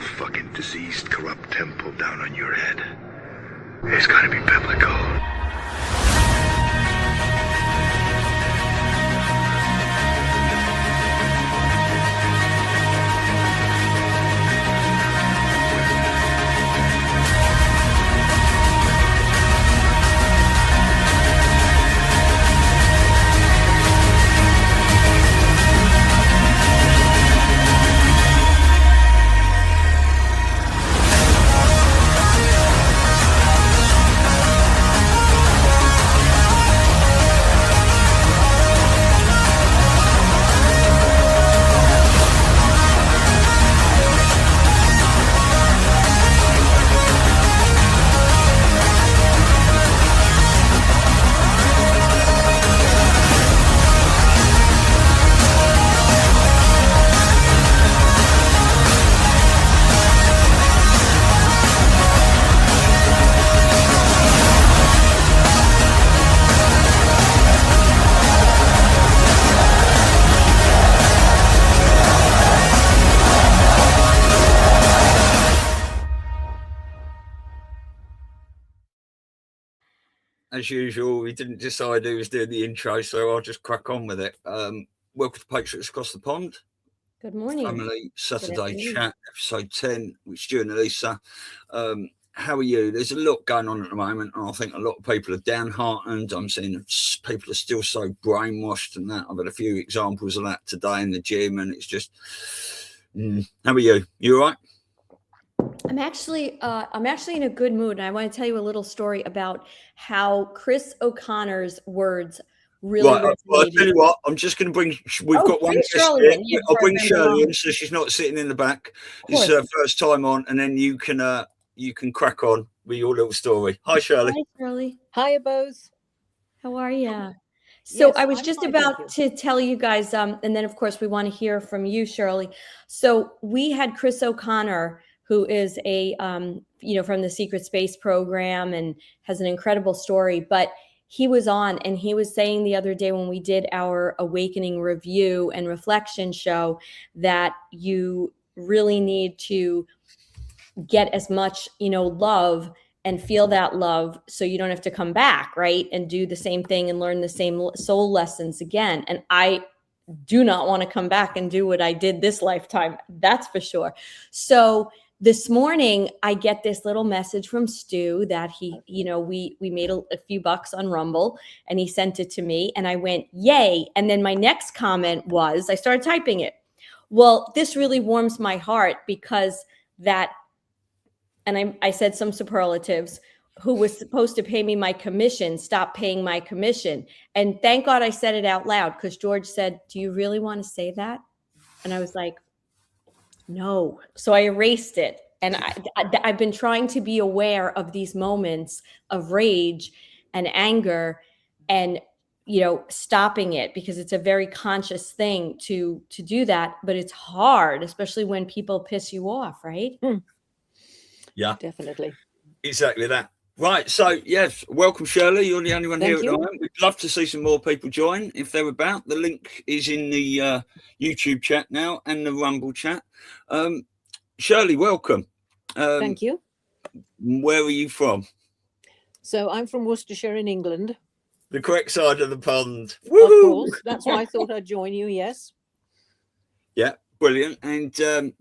fucking diseased, corrupt temple down on your head. It's gotta be biblical. As usual, we didn't decide who was doing the intro, so I'll just crack on with it. Welcome to Patriots Across the Pond. Good morning. Family Saturday Chat, episode 10, with Stu and Elisa. How are you? There's a lot going on at the moment, and I think a lot of people are downhearted. I'm seeing people are still so brainwashed and that. I've had a few examples of that today in the gym, and it's just, how are you? You all right? I'm actually in a good mood, and I want to tell you a little story about how Chris O'Connor's words really resonated. Well, I'll tell you what, I'm just going to bring, we've got one guest here. I'll bring Shirley in so she's not sitting in the back. It's her first time on, and then you can crack on with your little story. Hi, Shirley. Hi, Shirley. Hi, Bose. How are you? So Yes, I was I'm just fine, about to tell you guys, and then of course we want to hear from you, Shirley. So we had Chris O'Connor, who is a, from the Secret Space program and has an incredible story, but he was on and he was saying the other day when we did our Awakening review and reflection show that you really need to get as much, love and feel that love so you don't have to come back, right? And do the same thing and learn the same soul lessons again. And I do not want to come back and do what I did this lifetime. That's for sure. So this morning, I get this little message from Stu that he, we made a few bucks on Rumble and he sent it to me and I went, yay. And then my next comment was, I started typing it. Well, this really warms my heart because I said some superlatives, who was supposed to pay me my commission, stopped paying my commission. And thank God I said it out loud because George said, do you really want to say that? And I was like, no. So I erased it. And I've been trying to be aware of these moments of rage and anger and, stopping it because it's a very conscious thing to do that. But it's hard, especially when people piss you off, right? Yeah, definitely. Exactly that. Right. So, yes, welcome, Shirley. You're the only one here at the moment. We'd love to see some more people join if they're about. The link is in the YouTube chat now and the Rumble chat. Shirley, welcome. Thank you. Where are you from? So I'm from Worcestershire in England. The correct side of the pond. Woo-hoo! Of course. That's why I thought I'd join you, yes. Yeah, brilliant. And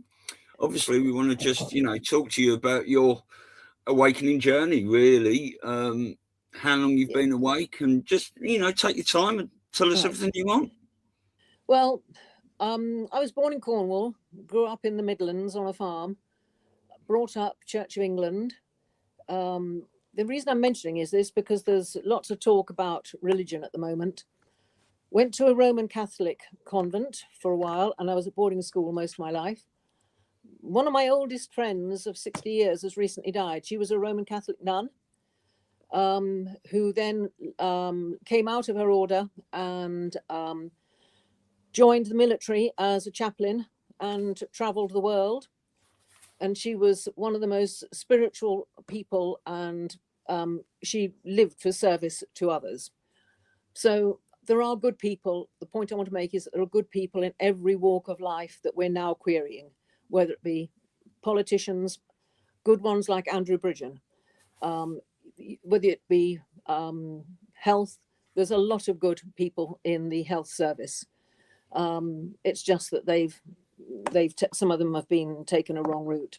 obviously we want to just, talk to you about your awakening journey, really. How long you've been awake and just, take your time and tell us everything you want. Well, I was born in Cornwall, grew up in the Midlands on a farm, brought up Church of England. The reason I'm mentioning is this because there's lots of talk about religion at the moment. Went to a Roman Catholic convent for a while, and I was at boarding school most of my life. One of my oldest friends of 60 years has recently died. She was a Roman Catholic nun who then came out of her order and joined the military as a chaplain and traveled the world. And she was one of the most spiritual people, and she lived for service to others. So there are good people. The point I want to make is that there are good people in every walk of life that we're now querying, whether it be politicians, good ones like Andrew Bridgen, whether it be health. There's a lot of good people in the health service. It's just that some of them have been taken a wrong route.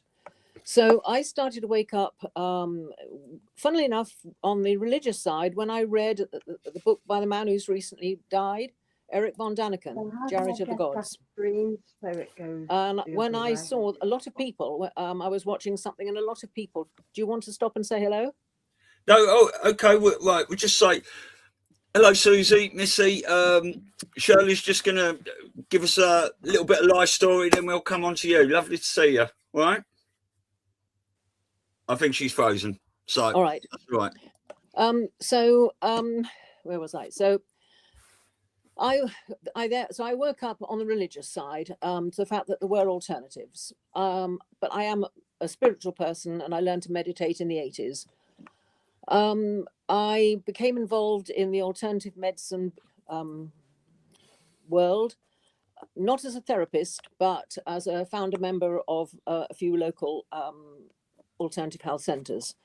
So I started to wake up, funnily enough, on the religious side when I read the book by the man who's recently died, Eric von Daniken, Chariot of the Gods. So it goes And when I saw a lot of people, I was watching something and a lot of people. Do you want to stop and say hello? No, oh, okay, right. We'll just say hello, Susie, Missy. Shirley's just going to give us a little bit of life story, then we'll come on to you. Lovely to see you, all right? I think she's frozen. So, all right. That's right. Where was I? So I woke up on the religious side to the fact that there were alternatives. But I am a spiritual person and I learned to meditate in the 80s. I became involved in the alternative medicine world, not as a therapist, but as a founder member of a few local alternative health centres.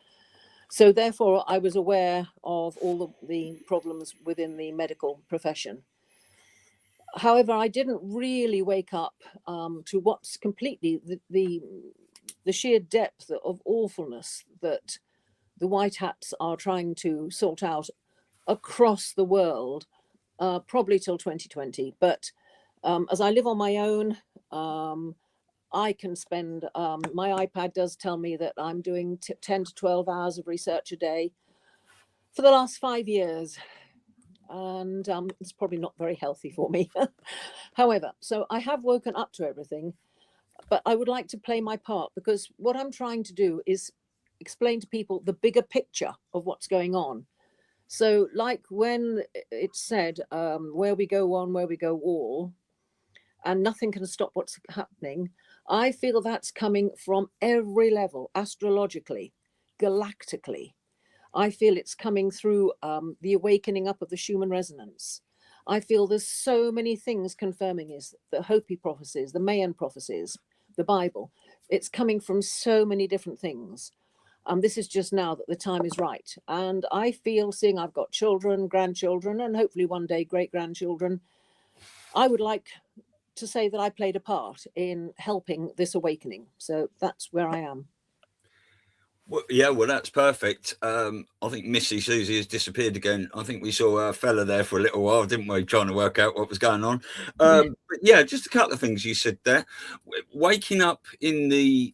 So therefore, I was aware of all the problems within the medical profession. However, I didn't really wake up to what's completely the sheer depth of awfulness that the white hats are trying to sort out across the world, probably till 2020. But as I live on my own, I can spend, my iPad does tell me that I'm doing 10 to 12 hours of research a day for the last 5 years. And it's probably not very healthy for me. However, so I have woken up to everything, but I would like to play my part because what I'm trying to do is explain to people the bigger picture of what's going on. So like when it's said, where we go one, where we go all, and nothing can stop what's happening, I feel that's coming from every level, astrologically, galactically. I feel it's coming through the awakening up of the Schumann resonance. I feel there's so many things confirming is the Hopi prophecies, the Mayan prophecies, the Bible. It's coming from so many different things. This is just now that the time is right. And I feel, seeing I've got children, grandchildren, and hopefully one day great-grandchildren, I would like to say that I played a part in helping this awakening. So that's where I am. Well, yeah, well, that's perfect. I think Missy Susie has disappeared again. I think we saw a fella there for a little while, didn't we, trying to work out what was going on. But yeah, just a couple of things you said there. Waking up in the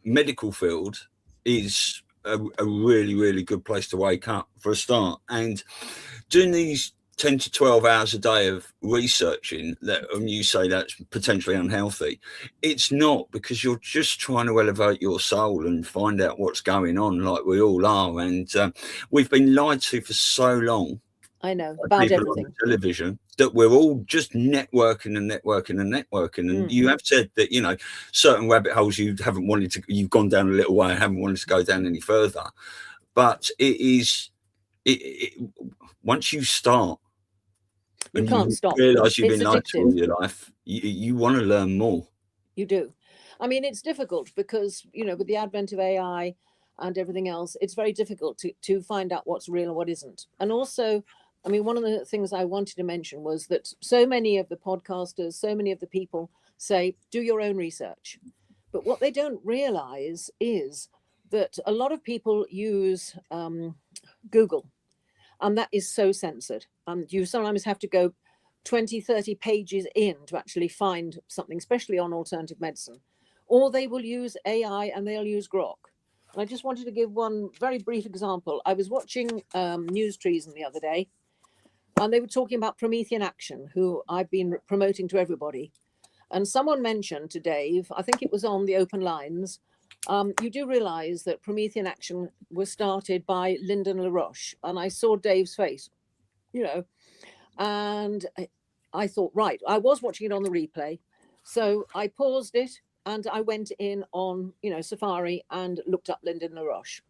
medical field is a really, really good place to wake up for a start. And doing these 10 to 12 hours a day of researching that, and you say that's potentially unhealthy, it's not, because you're just trying to elevate your soul and find out what's going on, like we all are. And we've been lied to for so long. I know about everything on television, that we're all just networking and networking and networking. And you have said that, you know, certain rabbit holes you haven't wanted to, you've gone down a little way and haven't wanted to go down any further. But it is, once you start, you can't stop. Realize you've been lied to all your life. You want to learn more. You do. I mean, it's difficult because, you know, with the advent of AI and everything else, it's very difficult to find out what's real and what isn't. And also, I mean, one of the things I wanted to mention was that so many of the podcasters, so many of the people say, do your own research. But what they don't realize is that a lot of people use Google. And that is so censored. You sometimes have to go 20, 30 pages in to actually find something, especially on alternative medicine. Or they will use AI and they'll use Grok. And I just wanted to give one very brief example. I was watching News Treason the other day, and they were talking about Promethean Action, who I've been promoting to everybody. And someone mentioned to Dave, I think it was on the open lines, you do realize that Promethean Action was started by Lyndon LaRoche. And I saw Dave's face, you know, and I thought, right, I was watching it on the replay. So I paused it and I went in on, you know, Safari and looked up Lyndon LaRoche.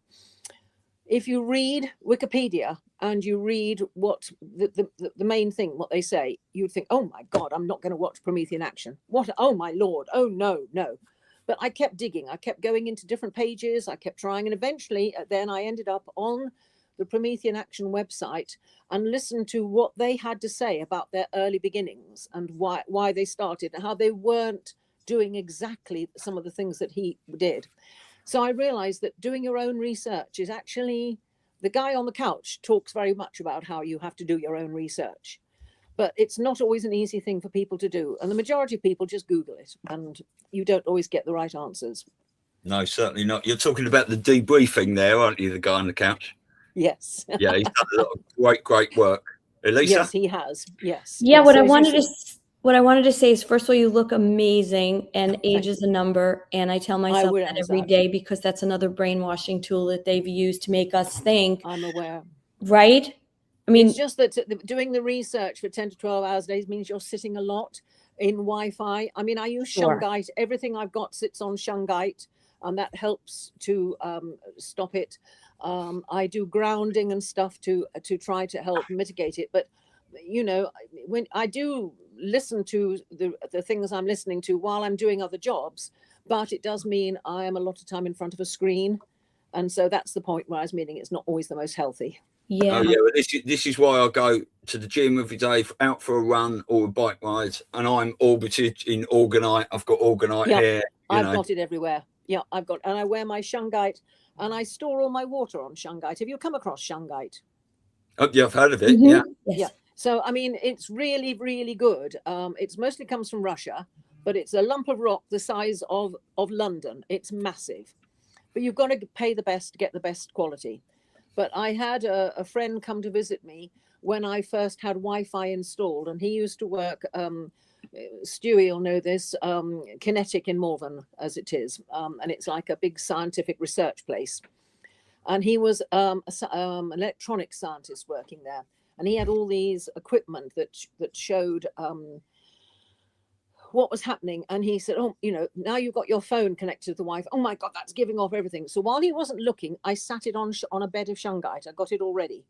If you read Wikipedia and you read what the main thing, what they say, you'd think, oh my God, I'm not going to watch Promethean Action. What? Oh my Lord. Oh no. But I kept digging. I kept going into different pages. I kept trying. And eventually, then I ended up on the Promethean Action website and listened to what they had to say about their early beginnings and why they started and how they weren't doing exactly some of the things that he did. So I realized that doing your own research is actually, the guy on the couch talks very much about how you have to do your own research. But it's not always an easy thing for people to do. And the majority of people just Google it, and you don't always get the right answers. No, certainly not. You're talking about the debriefing there, aren't you, the guy on the couch? Yes. Yeah, he's done a lot of great work. Elisa? Yes, he has. Yes. Yeah, Yes. what So I as wanted you to what I wanted to say is, first of all, you look amazing, and age is a number. And I tell myself that realize every that. day, because that's another brainwashing tool that they've used to make us think, I'm aware. right? I mean, It's just that doing the research for 10 to 12 hours a day means you're sitting a lot in Wi-Fi. I mean, I use Sure. Shungite. Everything I've got sits on Shungite, and that helps to stop it. I do grounding and stuff to try to help mitigate it. But, you know, when I do listen to the things I'm listening to while I'm doing other jobs, but it does mean I am a lot of time in front of a screen. And so that's the point where I was meaning it's not always the most healthy. yeah. Oh, yeah. Well, this is why I go to the gym every day, out for a run or a bike ride, and I'm orbited in orgonite. I've got orgonite here. I've got it everywhere. Yeah, and I wear my Shungite, and I store all my water on Shungite. Have you come across Shungite? Oh, yeah, I've heard of it. Mhm. Yeah. Yes. Yeah. So, I mean, it's really, really good. It's mostly comes from Russia, but it's a lump of rock the size of London. It's massive. But you've got to pay the best to get the best quality. But I had a friend come to visit me when I first had Wi-Fi installed, and he used to work, Stewie will know this, Kinetic in Morven, as it is. And it's like a big scientific research place. And he was an electronics scientist working there. And he had all these equipment that showed what was happening. And he said, oh, you know, now you've got your phone connected to the Wi-Fi. Oh my God, that's giving off everything. So while he wasn't looking, I sat it on a bed of Shungite. I got it all ready.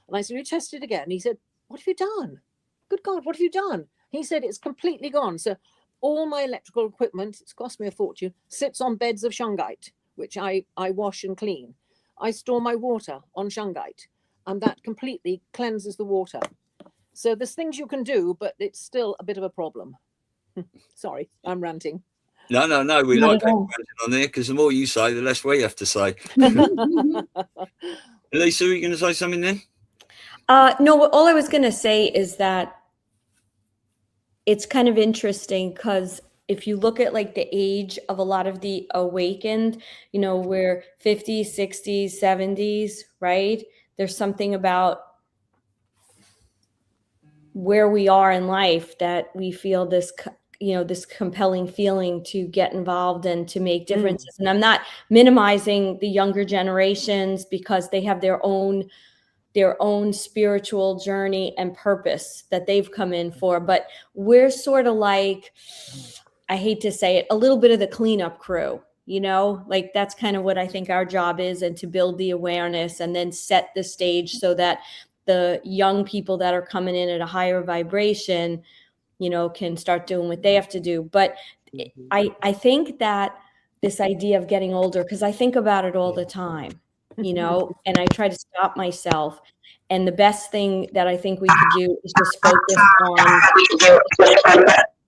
And I said, you test it again. He said, what have you done? Good God, what have you done? He said, it's completely gone. So all my electrical equipment, it's cost me a fortune, sits on beds of Shungite, which I wash and clean. I store my water on Shungite, and that completely cleanses the water. So there's things you can do, but it's still a bit of a problem. Sorry, I'm ranting. No. We Not like at people all. ranting on there, because the more you say, the less we have to say. Elisa, are you going to say something then? No, all I was going to say is that it's kind of interesting, because if you look at like the age of a lot of the awakened, you know, we're 50s, 60s, 70s, right? There's something about where we are in life that we feel this, you know, this compelling feeling to get involved and to make differences. And I'm not minimizing the younger generations, because they have their own spiritual journey and purpose that they've come in for. But we're sort of like, I hate to say it, a little bit of the cleanup crew, you know, like that's kind of what I think our job is, and to build the awareness and then set the stage so that the young people that are coming in at a higher vibration, you know, can start doing what they have to do. But I think that this idea of getting older, because I think about it all the time, you know, and I try to stop myself. And the best thing that I think we could do is just focus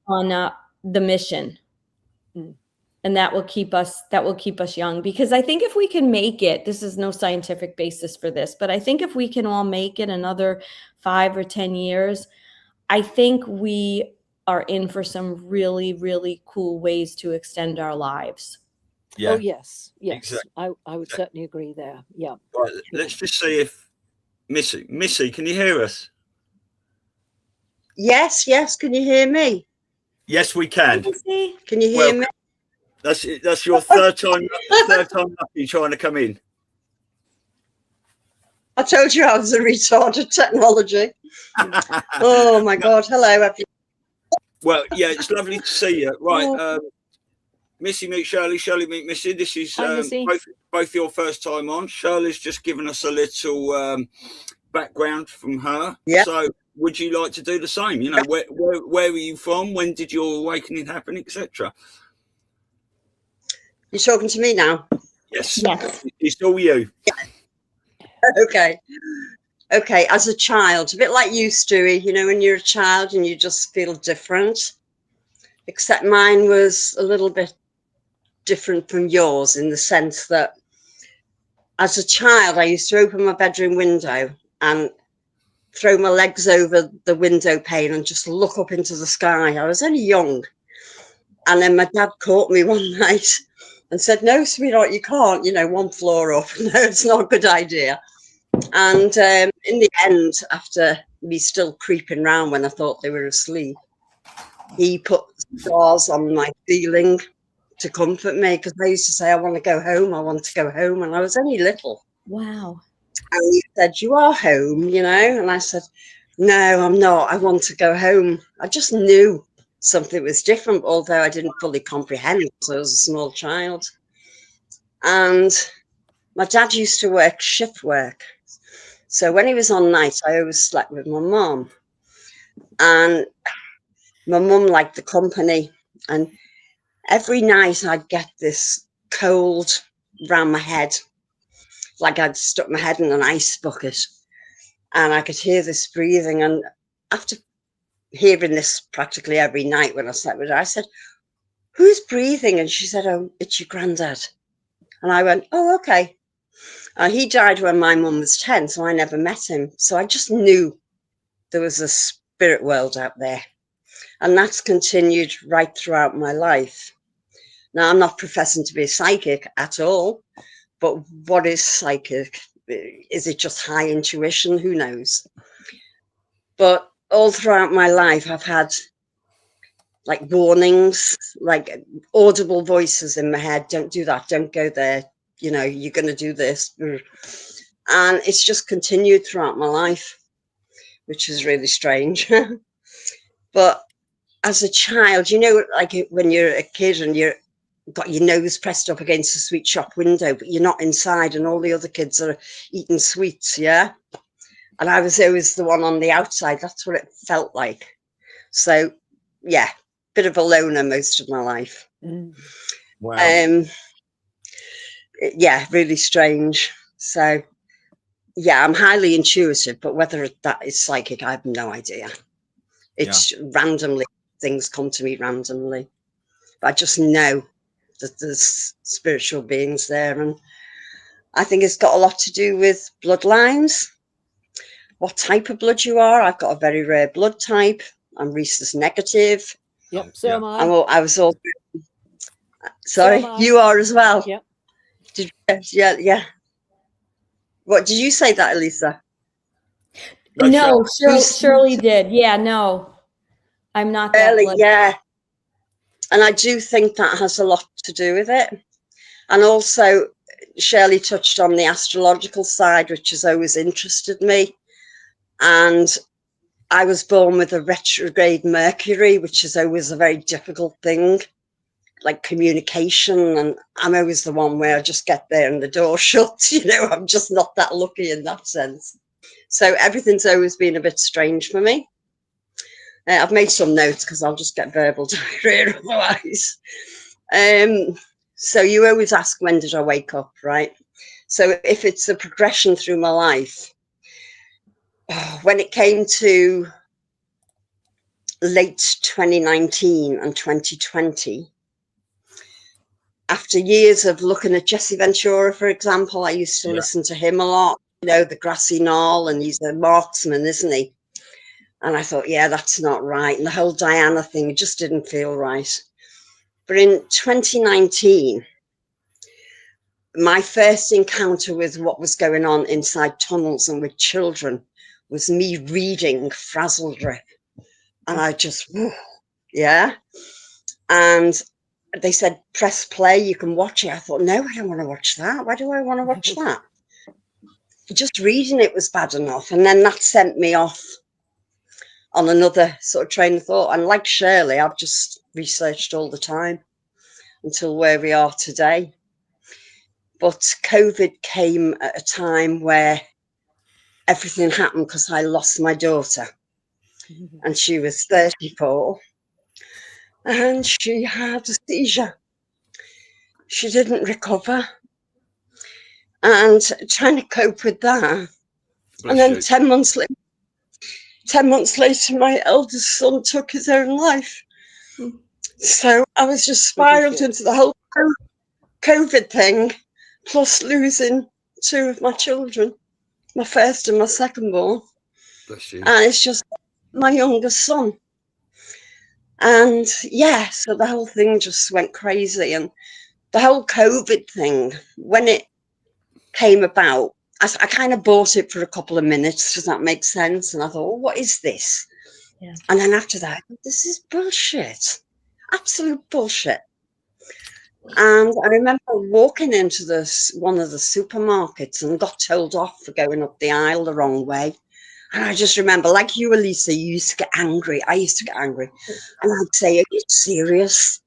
on the mission. And that will keep us young. Because I think if we can make it, this is no scientific basis for this, but I think if we can all make it another 5 or 10 years, I think we are in for some really, really cool ways to extend our lives. Yeah. Oh, yes. Exactly. I would certainly agree there. Yeah. Right, let's just see if Missy, can you hear us? Yes. Can you hear me? Yes, we can. Can you hear me? That's it. That's your third time lucky trying to come in. I told you I was a retard of technology. Oh my God. Hello, everyone. Well, yeah, it's lovely to see you. Right. Missy meet Shirley, Shirley meet Missy. This is both your first time on. Shirley's just given us a little background from her. Yeah. So would you like to do the same? You know, where were you from? When did your awakening happen, etc.? You're talking to me now? Yes. Yes. It's all you. Okay. Okay, as a child, a bit like you, Stewie, you know, when you're a child and you just feel different, except mine was a little bit different from yours in the sense that as a child, I used to open my bedroom window and throw my legs over the window pane and just look up into the sky. I was only young. And then my dad caught me one night and said, no, sweetheart, you can't, you know, one floor up. No, it's not a good idea. And in the end, after me still creeping round when I thought they were asleep, he put stars on my ceiling to comfort me, because I used to say, I want to go home, I want to go home. And I was only little. Wow. And he said, you are home, you know? And I said, no, I'm not. I want to go home. I just knew something was different, although I didn't fully comprehend because I was a small child. And my dad used to work shift work. So when he was on night, I always slept with my mum. And my mum liked the company. And every night I'd get this cold round my head, like I'd stuck my head in an ice bucket. And I could hear this breathing. And after hearing this practically every night when I slept with her, I said, who's breathing? And she said, oh, it's your granddad. And I went, oh, okay. He died when my mum was 10, so I never met him. So I just knew there was a spirit world out there. And that's continued right throughout my life. Now, I'm not professing to be a psychic at all, but what is psychic? Is it just high intuition? Who knows? But all throughout my life, I've had like warnings, like audible voices in my head. Don't do that. Don't go there. You know, you're going to do this. And it's just continued throughout my life, which is really strange. But as a child, you know, like when you're a kid and you're got your nose pressed up against a sweet shop window, but you're not inside and all the other kids are eating sweets, yeah? And I was always the one on the outside. That's what it felt like. So, yeah, bit of a loner most of my life. Wow. Yeah, really strange. So, yeah, I'm highly intuitive, but whether that is psychic, I have no idea. It's randomly, things come to me randomly. But I just know that there's spiritual beings there. And I think it's got a lot to do with bloodlines, what type of blood you are. I've got a very rare blood type. I'm rhesus negative. Yep, so am I. I was all... Sorry, So you are as well. Yep. Yeah. What did you say that, Elisa? No, Shirley did. Yeah, no, I'm not that Early, blood. yeah. And I do think that has a lot to do with it. And also, Shirley touched on the astrological side, which has always interested me. And I was born with a retrograde Mercury, which is always a very difficult thing, like communication. And I'm always the one where I just get there and the door shuts. You know, I'm just not that lucky in that sense. So everything's always been a bit strange for me. I've made some notes because I'll just get verbal diarrhea otherwise. So you always ask, when did I wake up, right? So if it's a progression through my life, when it came to late 2019 and 2020, after years of looking at Jesse Ventura, for example, I used to listen to him a lot, you know, the grassy knoll, and he's a marksman, isn't he? And I thought, yeah, that's not right. And the whole Diana thing just didn't feel right. But in 2019, my first encounter with what was going on inside tunnels and with children was me reading Frazzle Drip. And I just, yeah. And they said, press play, you can watch it. I thought, no, I don't want to watch that. Why do I want to watch that? Just reading it was bad enough. And then that sent me off on another sort of train of thought. And like Shirley, I've just researched all the time until where we are today. But COVID came at a time where everything happened because I lost my daughter. And she was 34. And she had a seizure. she didn't recover. And trying to cope with that. Bless And then you. 10 months later, my eldest son took his own life. So I was just spiraled into the whole COVID thing, plus losing 2 of my children, my first and my second born. Bless you. And it's just my youngest son. And yeah, so the whole thing just went crazy. And the whole COVID thing, when it came about, I kind of bought it for a couple of minutes. Does that make sense? And I thought, well, what is this? Yeah. And then after that, this is bullshit. Absolute bullshit. And I remember walking into one of the supermarkets and got told off for going up the aisle the wrong way. And I just remember, like you, Elisa, you used to get angry. I used to get angry. And I'd say, are you serious?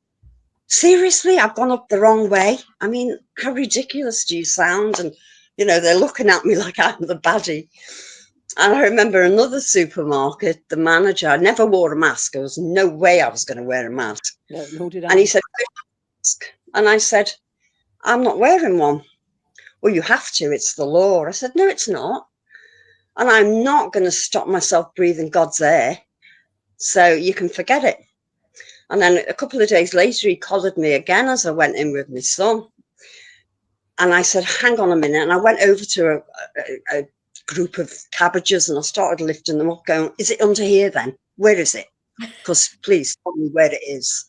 Seriously, I've gone up the wrong way? I mean, how ridiculous do you sound? And, you know, they're looking at me like I'm the baddie. And I remember another supermarket, the manager, I never wore a mask. There was no way I was going to wear a mask. No, nor did I. And he said, and I said, I'm not wearing one. Well, you have to. It's the law. I said, no, it's not. And I'm not going to stop myself breathing God's air. So you can forget it. And then a couple of days later, he collared me again as I went in with my son. And I said, hang on a minute. And I went over to a group of cabbages and I started lifting them up going, is it under here then? Where is it? Because please tell me where it is.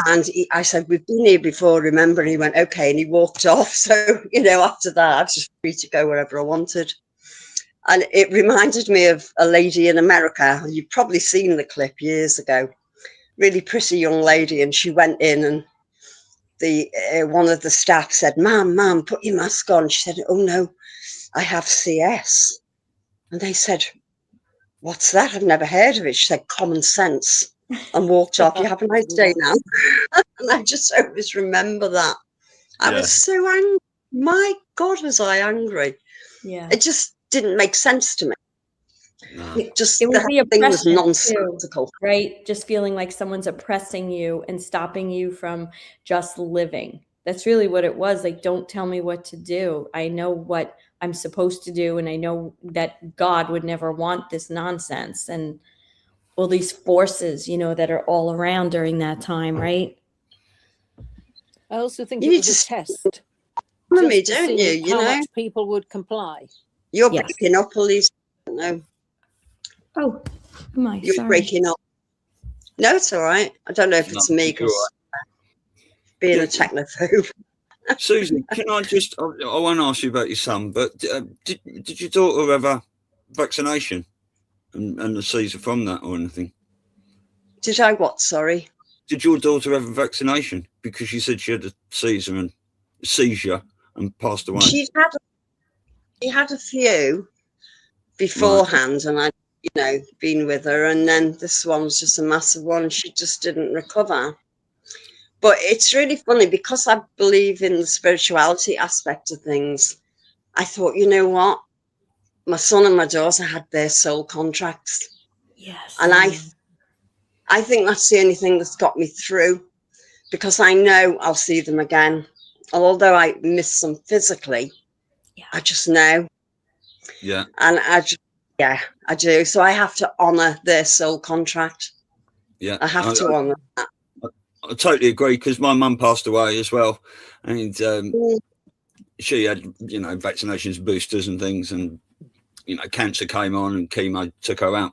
And I said, we've been here before, remember? And he went, okay. And he walked off. So, you know, after that, I was just free to go wherever I wanted. And it reminded me of a lady in America. You've probably seen the clip years ago. Really pretty young lady. And she went in and one of the staff said, ma'am, put your mask on. She said, oh, no, I have CS. And they said, what's that? I've never heard of it. She said, common sense. And walked off. You have a nice day now. And I just always remember that. I was so angry. My God, was I angry. Yeah. It just didn't make sense to me. No. It was the the thing was oppression nonsensical. too, right? Just feeling like someone's oppressing you and stopping you from just living. That's really what it was. Like, don't tell me what to do. I know what I'm supposed to do. And I know that God would never want this nonsense. And all these forces, you know, that are all around during that time, right? I also think You it need was a to test. me, Just to don't you? see You how know, much people would comply. you're Yes. breaking up, Elise. No, Oh, am I? you're Sorry. breaking up. No, it's all right. I don't know if it's me you're because being a technophobe. Susie, can I just, I won't ask you about your son, but did your daughter have a vaccination and the seizure from that or anything? Did I what? Sorry. Did your daughter have a vaccination? Because she said she had a seizure and passed away. She had a few beforehand, and I'd, you know, been with her, and then this one was just a massive one. She just didn't recover. But it's really funny because I believe in the spirituality aspect of things. I thought, you know what? My son and my daughter had their soul contracts. Yes. And I think that's the only thing that's got me through, because I know I'll see them again. And although I miss them physically, I just know. Yeah. And I do. So I have to honour their soul contract. Yeah. I have to honour that. I totally agree, because my mum passed away as well, and she had, you know, vaccinations, boosters and things, and, you know, cancer came on and chemo took her out.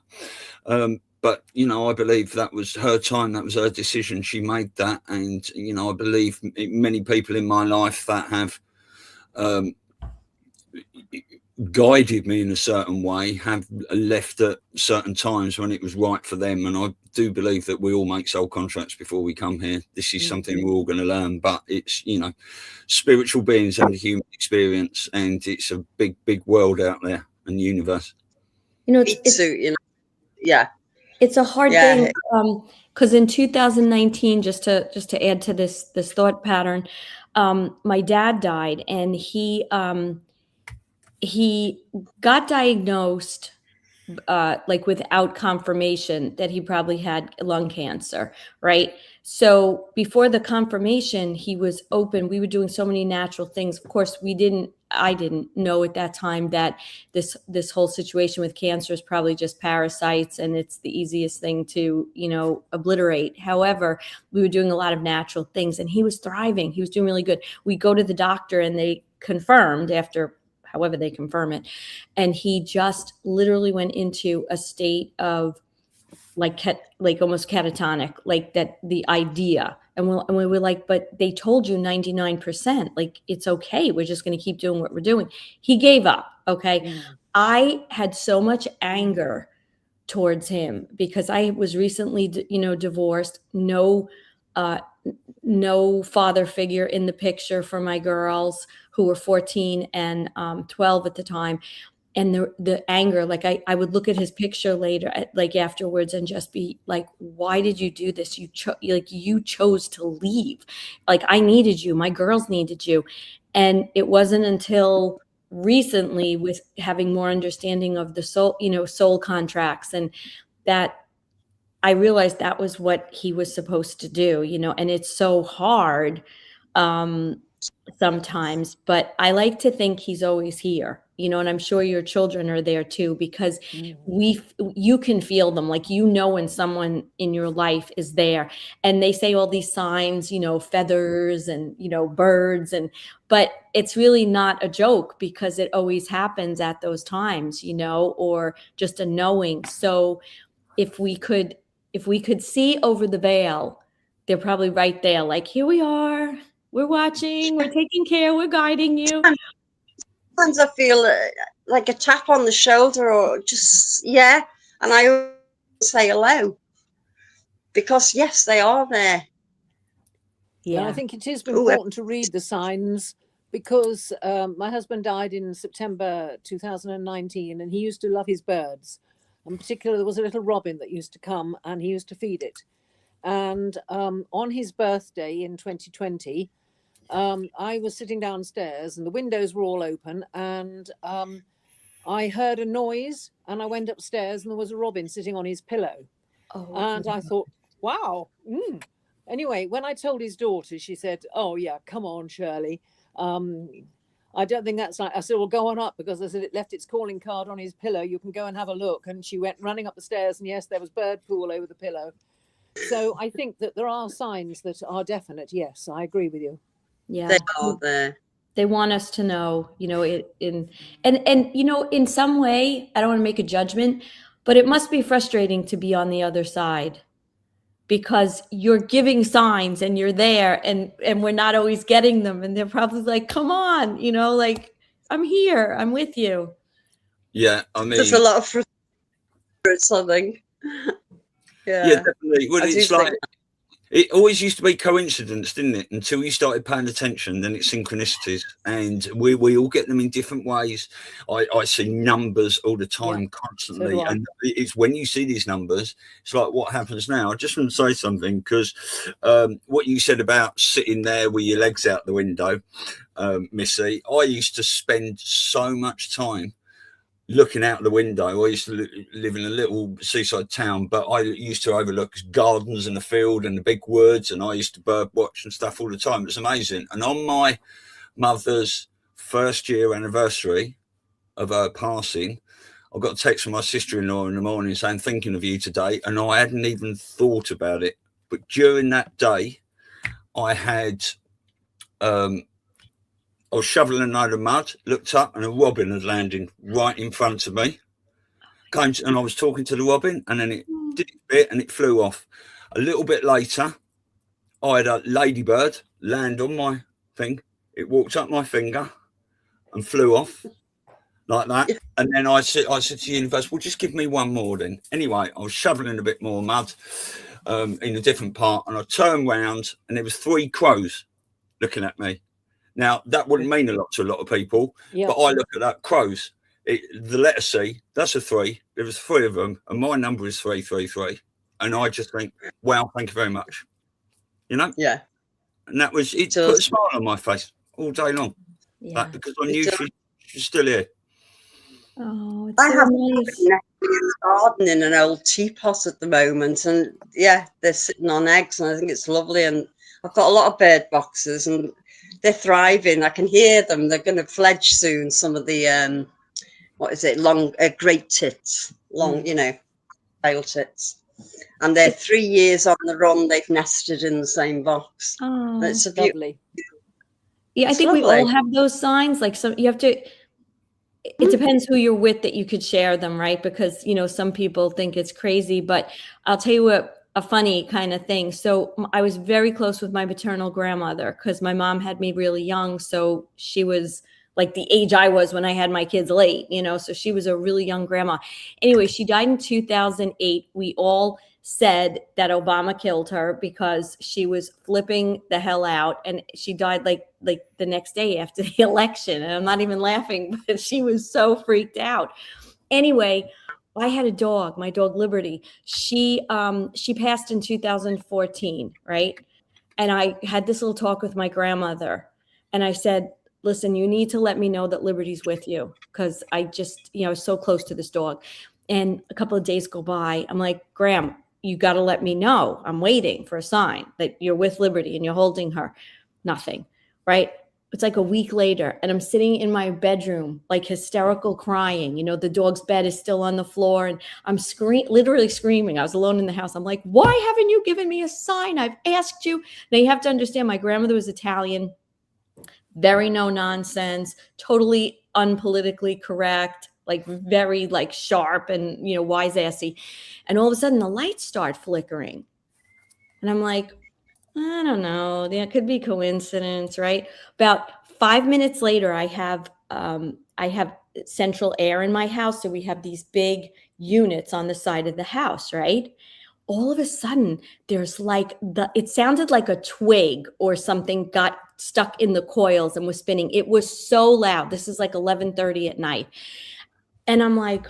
But, you know, I believe that was her time. That was her decision. She made that. And, you know, I believe many people in my life that have guided me in a certain way have left at certain times when it was right for them. And I do believe that we all make soul contracts before we come here. This is something we're all going to learn, but it's, you know, spiritual beings have a human experience, and it's a big, big world out there and universe. You know, it's a hard thing, because in 2019, just to add to this thought pattern, my dad died, and he got diagnosed like without confirmation that he probably had lung cancer, right? So before the confirmation, he was open. We were doing so many natural things. Of course, I didn't know at that time that this whole situation with cancer is probably just parasites and it's the easiest thing to, obliterate. However, we were doing a lot of natural things and he was thriving. He was doing really good. We go to the doctor and they confirmed after however they confirm it. And he just literally went into a state of like almost catatonic, like that the idea. And we were like, but they told you 99%, like, it's okay. We're just going to keep doing what we're doing. He gave up. Okay. Yeah. I had so much anger towards him because I was recently, divorced, no father figure in the picture for my girls who were 14 and 12 at the time. And the anger, like I would look at his picture later, like afterwards, and just be like, why did you do this? You chose to leave. Like, I needed you. My girls needed you. And it wasn't until recently, with having more understanding of the soul contracts, and that I realized that was what he was supposed to do, and it's so hard sometimes, but I like to think he's always here, and I'm sure your children are there too, because you can feel them, like, when someone in your life is there, and they say all these signs, feathers and, birds, but it's really not a joke, because it always happens at those times, or just a knowing. So if we could see over the veil, they're probably right there, like, here we are. We're watching, we're taking care, we're guiding you. Sometimes I feel like a tap on the shoulder, or just, and I say hello, because yes, they are there. Yeah, and I think it is important to read the signs, because my husband died in September 2019, and he used to love his birds. In particular, there was a little robin that used to come, and he used to feed it. And on his birthday in 2020, I was sitting downstairs and the windows were all open, and I heard a noise, and I went upstairs and there was a robin sitting on his pillow. And I thought, wow. Anyway, when I told his daughter, she said, oh yeah, come on, Shirley. I don't think that's I said, well, go on up, because I said it left its calling card on his pillow. You can go and have a look. And she went running up the stairs, and yes, there was bird pool over the pillow. So I think that there are signs that are definite. Yes, I agree with you. Yeah, they are there. They want us to know, in some way, I don't want to make a judgment, but it must be frustrating to be on the other side, because you're giving signs and you're there, and we're not always getting them, and they're probably like, come on, like, I'm here, I'm with you. Yeah, I mean, there's a lot of frustration or something. Yeah, definitely. Well, it's like, it always used to be coincidence, didn't it? Until you started paying attention, then it's synchronicities, and we all get them in different ways. I see numbers all the time, constantly, and it's when you see these numbers, it's like, what happens now? I just want to say something, because what you said about sitting there with your legs out the window, Missy, I used to spend so much time looking out the window. I used to live in a little seaside town, but I used to overlook gardens and the field and the big woods, and I used to bird watch and stuff all the time. It's amazing. And on my mother's first year anniversary of her passing, I got a text from my sister-in-law in the morning saying, thinking of you today, and I hadn't even thought about it. But during that day, I had I was shoveling a load of mud, looked up, and a robin had landed right in front of me. And I was talking to the robin, and then it did a bit and it flew off. A little bit later, I had a ladybird land on my thing. It walked up my finger and flew off like that. And then I said to the universe, well, just give me one more then. Anyway, I was shoveling a bit more mud in a different part, and I turned round and there was 3 crows looking at me. Now, that wouldn't mean a lot to a lot of people, but I look at that, crows, the letter C, that's a 3. There was 3 of them, and my number is 333. And I just think, wow, thank you very much. Yeah. And that was, it put a smile on my face all day long. Yeah. Because I knew she's still here. Oh, it's so nice. in the garden in an old teapot at the moment, and yeah, they're sitting on eggs, and I think it's lovely. And I've got a lot of bird boxes, and they're thriving. I can hear them. They're going to fledge soon. Some of the what is it? Long great tits, long, you know, pale tits, and they're 3 years on the run. They've nested in the same box. Oh, It's a Lovely. yeah, I It's think we all lovely. have those signs. Like, so you have to. It depends who you're with that you could share them, right? Because, you know, some people think it's crazy, but I'll tell you what, a funny kind of thing. So I was very close with my maternal grandmother because my mom had me really young. So she was like the age I was when I had my kids late, you know, so she was a really young grandma. Anyway, she died in 2008. We all said that Obama killed her because she was flipping the hell out, and she died like the next day after the election. And I'm not even laughing, but she was so freaked out. Anyway, I had a dog, my dog Liberty. She passed in 2014, right? And I had this little talk with my grandmother, and I said, listen, you need to let me know that Liberty's with you, because I just, you know, I was so close to this dog. And a couple of days go by. I'm like, Graham, you got to let me know. I'm waiting for a sign that you're with Liberty and you're holding her. Nothing, right? It's like a week later, and I'm sitting in my bedroom, like hysterical crying. You know, the dog's bed is still on the floor, and I'm literally screaming. I was alone in the house. I'm like, why haven't you given me a sign? I've asked you. Now you have to understand, my grandmother was Italian, very no nonsense, totally unpolitically correct, like very like sharp and, you know, wise assy. And all of a sudden the lights start flickering. And I'm like, I don't know. That could be coincidence, right? About 5 minutes later, I have central air in my house. So we have these big units on the side of the house, right? All of a sudden, there's like it sounded like a twig or something got stuck in the coils and was spinning. It was so loud. This is like 11:30 at night. And I'm like,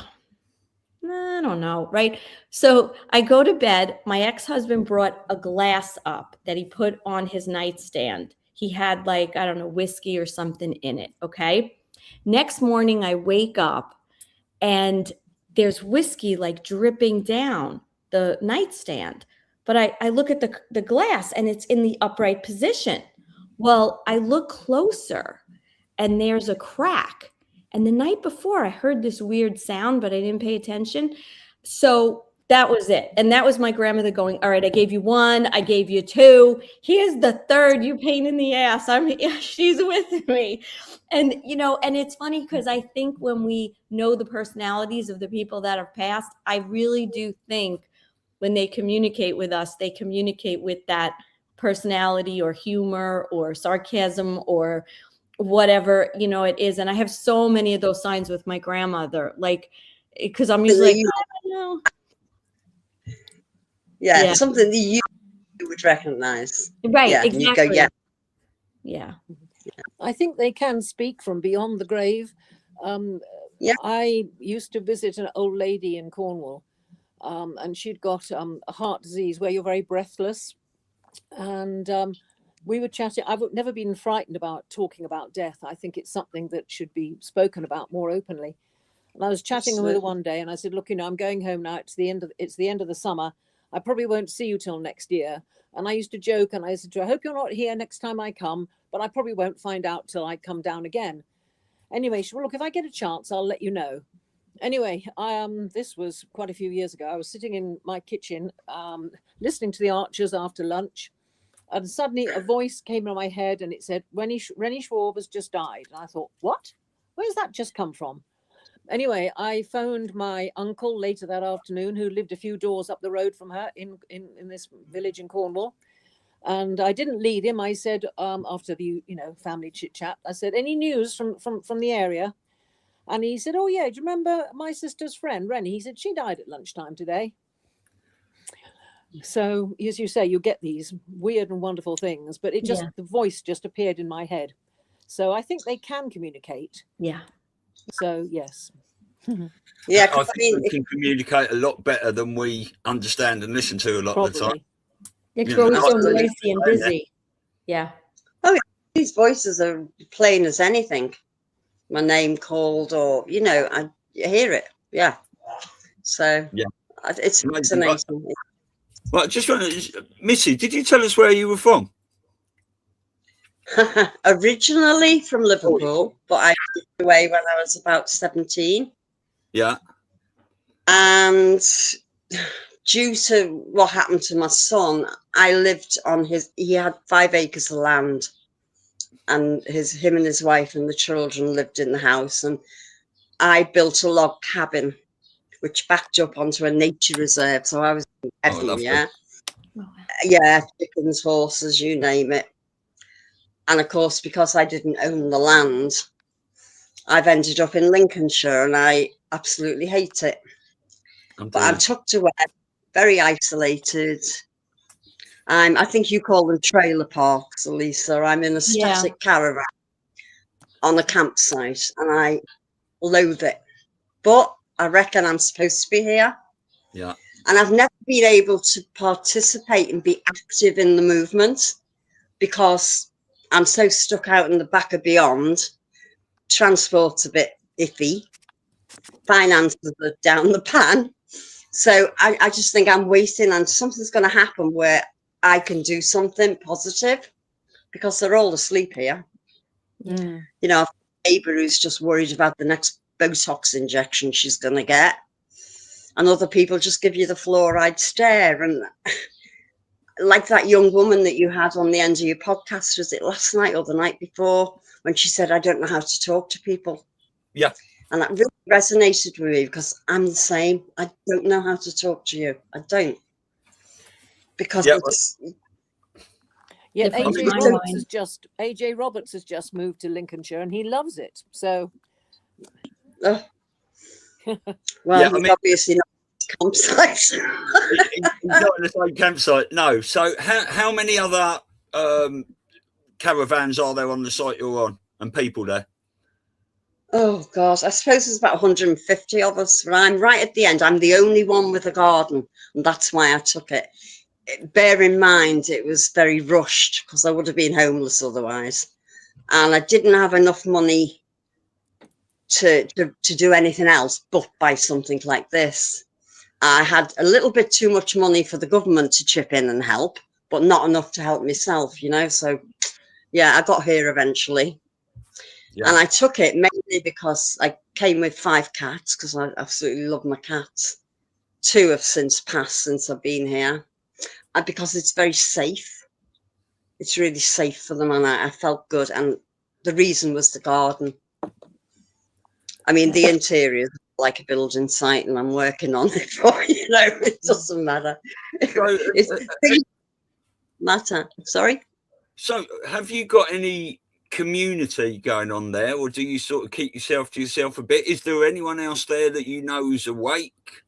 I don't know, right? So I go to bed. My ex-husband brought a glass up that he put on his nightstand. He had like, I don't know, whiskey or something in it, okay? Next morning, I wake up and there's whiskey like dripping down the nightstand. But I look at the glass and it's in the upright position. Well, I look closer and there's a crack. And the night before I heard this weird sound, but I didn't pay attention. So that was it. And that was my grandmother going, all right, I gave you one, I gave you two. Here's the third, you pain in the ass. She's with me. And, you know, and it's funny because I think when we know the personalities of the people that have passed, I really do think when they communicate with us, they communicate with that personality or humor or sarcasm or whatever, you know, it is. And I have so many of those signs with my grandmother, like, because I'm usually like, I don't know. Yeah, something that you would recognize. Right, yeah, exactly. You go, yeah. I think they can speak from beyond the grave. I used to visit an old lady in Cornwall, and she'd got a heart disease where you're very breathless. And we were chatting. I've never been frightened about talking about death. I think it's something that should be spoken about more openly. And I was chatting with her one day, and I said, "Look, you know, I'm going home now. It's the end of the summer. I probably won't see you till next year." And I used to joke, and I said to her, "I hope you're not here next time I come, but I probably won't find out till I come down again." Anyway, she said, "Well, look, if I get a chance, I'll let you know." Anyway, this was quite a few years ago. I was sitting in my kitchen, listening to the Archers after lunch. And suddenly a voice came in my head and it said, Rennie Schwab has just died. And I thought, what? Where's that just come from? Anyway, I phoned my uncle later that afternoon, who lived a few doors up the road from her in this village in Cornwall. And I didn't lead him. I said, after the, you know, family chit chat, I said, any news from the area? And he said, oh yeah, do you remember my sister's friend, Rennie? He said, she died at lunchtime today. So, as you say, you get these weird and wonderful things, but it just, the voice just appeared in my head. So I think they can communicate. Yeah. So, yes. Yeah. I think we can communicate a lot better than we understand and listen to a lot of the time. It's always so noisy and busy. Yeah. Oh, these voices are plain as anything. My name called, or, you know, I hear it. Yeah. So Yeah. it's fascinating. Well, just Missy, did you tell us where you were from? Originally from Liverpool, but I moved away when I was about 17. Yeah. And due to what happened to my son, I lived on he had 5 acres of land, and him and his wife and the children lived in the house, and I built a log cabin which backed up onto a nature reserve. So I was in heaven, yeah. Yeah, chickens, horses, you name it. And of course, because I didn't own the land, I've ended up in Lincolnshire, and I absolutely hate it. But I'm tucked away, very isolated. I think you call them trailer parks, Elisa. I'm in a static caravan on a campsite, and I loathe it. But I reckon I'm supposed to be here. Yeah. And I've never been able to participate and be active in the movement because I'm so stuck out in the back of beyond. Transport's a bit iffy. Finances are down the pan. So I just think I'm waiting, and something's going to happen where I can do something positive, because they're all asleep here. Mm. You know, I've got a neighbour who's just worried about the next Botox injection she's going to get. And other people just give you the fluoride stare. And like that young woman that you had on the end of your podcast, was it last night or the night before, when she said, I don't know how to talk to people. Yeah. And that really resonated with me, because I'm the same. I don't know how to talk to you. I don't. Because it's... Yeah, AJ Roberts has just moved to Lincolnshire, and he loves it. So, well, he's obviously not campsite. He's not in the same campsite. No. So, how many other caravans are there on the site you're on, and people there? Oh gosh, I suppose there's about 150 of us. But I'm right at the end. I'm the only one with a garden, and that's why I took it. Bear in mind, it was very rushed, because I would have been homeless otherwise, and I didn't have enough money to do anything else but buy something like this. I had a little bit too much money for the government to chip in and help, but not enough to help myself, you know. So yeah, I got here eventually. Yeah. And I took it mainly because I came with 5 cats, because I absolutely love my cats. 2 have since passed since I've been here. And because it's very safe. It's really safe for them, and I felt good. And the reason was the garden. I mean, the interior is like a building site, and I'm working on it for, you know, it doesn't matter. It matter. Sorry? So have you got any community going on there, or do you sort of keep yourself to yourself a bit? Is there anyone else there that you know is awake?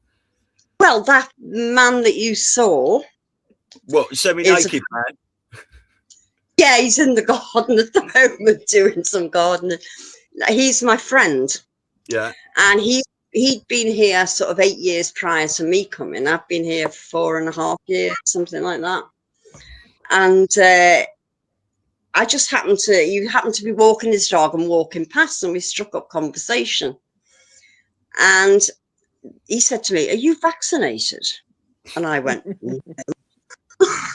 Well, that man that you saw... What, semi-naked man? Yeah, he's in the garden at the moment doing some gardening. He's my friend. Yeah. And he'd been here sort of 8 years prior to me coming. I've been here 4.5 years, something like that. And I just happened to be walking his dog and walking past, and we struck up conversation. And he said to me, "Are you vaccinated?" And I went, "No."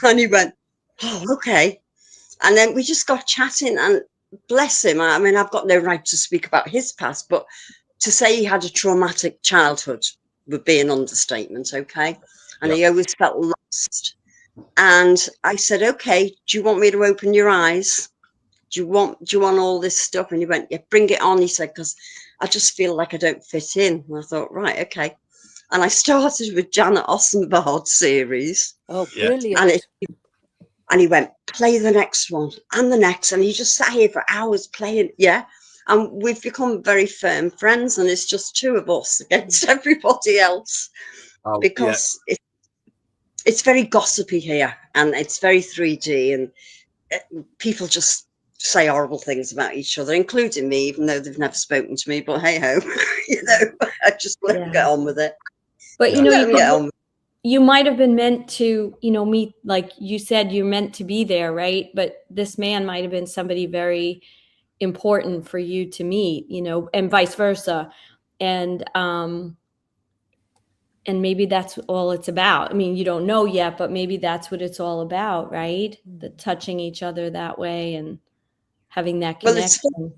And he went, "Oh, okay." And then we just got chatting, and bless him. I mean, I've got no right to speak about his past, but to say he had a traumatic childhood would be an understatement, okay? And he always felt lost. And I said, "Okay, do you want me to open your eyes? Do you want all this stuff?" And he went, "Yeah, bring it on." He said, "Because I just feel like I don't fit in." And I thought, right, okay. And I started with Janet Ossenbard's series. Oh, brilliant. And he went, "Play the next one and the next." And he just sat here for hours playing. Yeah. And we've become very firm friends, and it's just 2 of us against everybody else. Because it's very gossipy here, and it's very 3D, and people just say horrible things about each other, including me, even though they've never spoken to me. But hey ho, you know, I just let them get on with it. But you know, you might have been meant to, you know, meet, like you said, you're meant to be there, right? But this man might have been somebody very important for you to meet, you know, and vice versa. And And maybe that's all it's about. I mean, you don't know yet, but maybe that's what it's all about, right? The touching each other that way and having that Well, it's connection.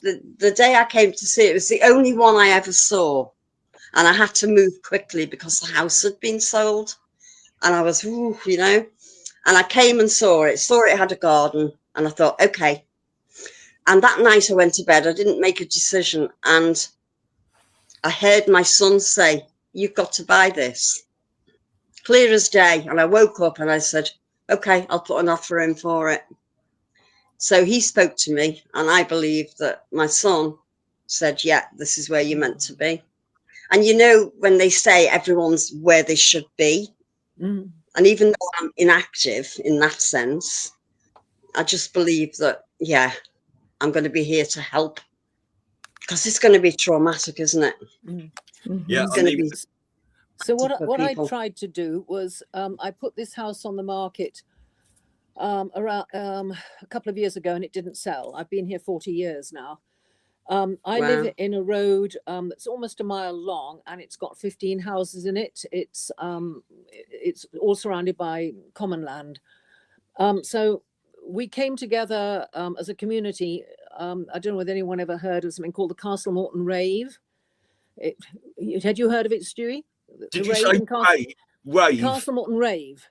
the day I came to see it, it was the only one I ever saw. And I had to move quickly because the house had been sold. And I was, ooh, you know, and I came and saw it had a garden. And I thought, okay. And that night I went to bed. I didn't make a decision. And I heard my son say, "You've got to buy this." Clear as day. And I woke up and I said, okay, I'll put an offer in for it. So he spoke to me, and I believe that my son said, yeah, this is where you're meant to be. And you know, when they say everyone's where they should be, and even though I'm inactive in that sense, I just believe that, yeah, I'm going to be here to help, because it's going to be traumatic, isn't it? Yeah, It's going to be. So what I tried to do was I put this house on the market around a couple of years ago, and it didn't sell. I've been here 40 years now. I live in a road that's almost a mile long, and it's got 15 houses in it. It's all surrounded by common land. So we came together as a community. I don't know whether anyone ever heard of something called the Castle Morton Rave. Had you heard of it, Stewie? Did you say rave? Castle Morton Rave.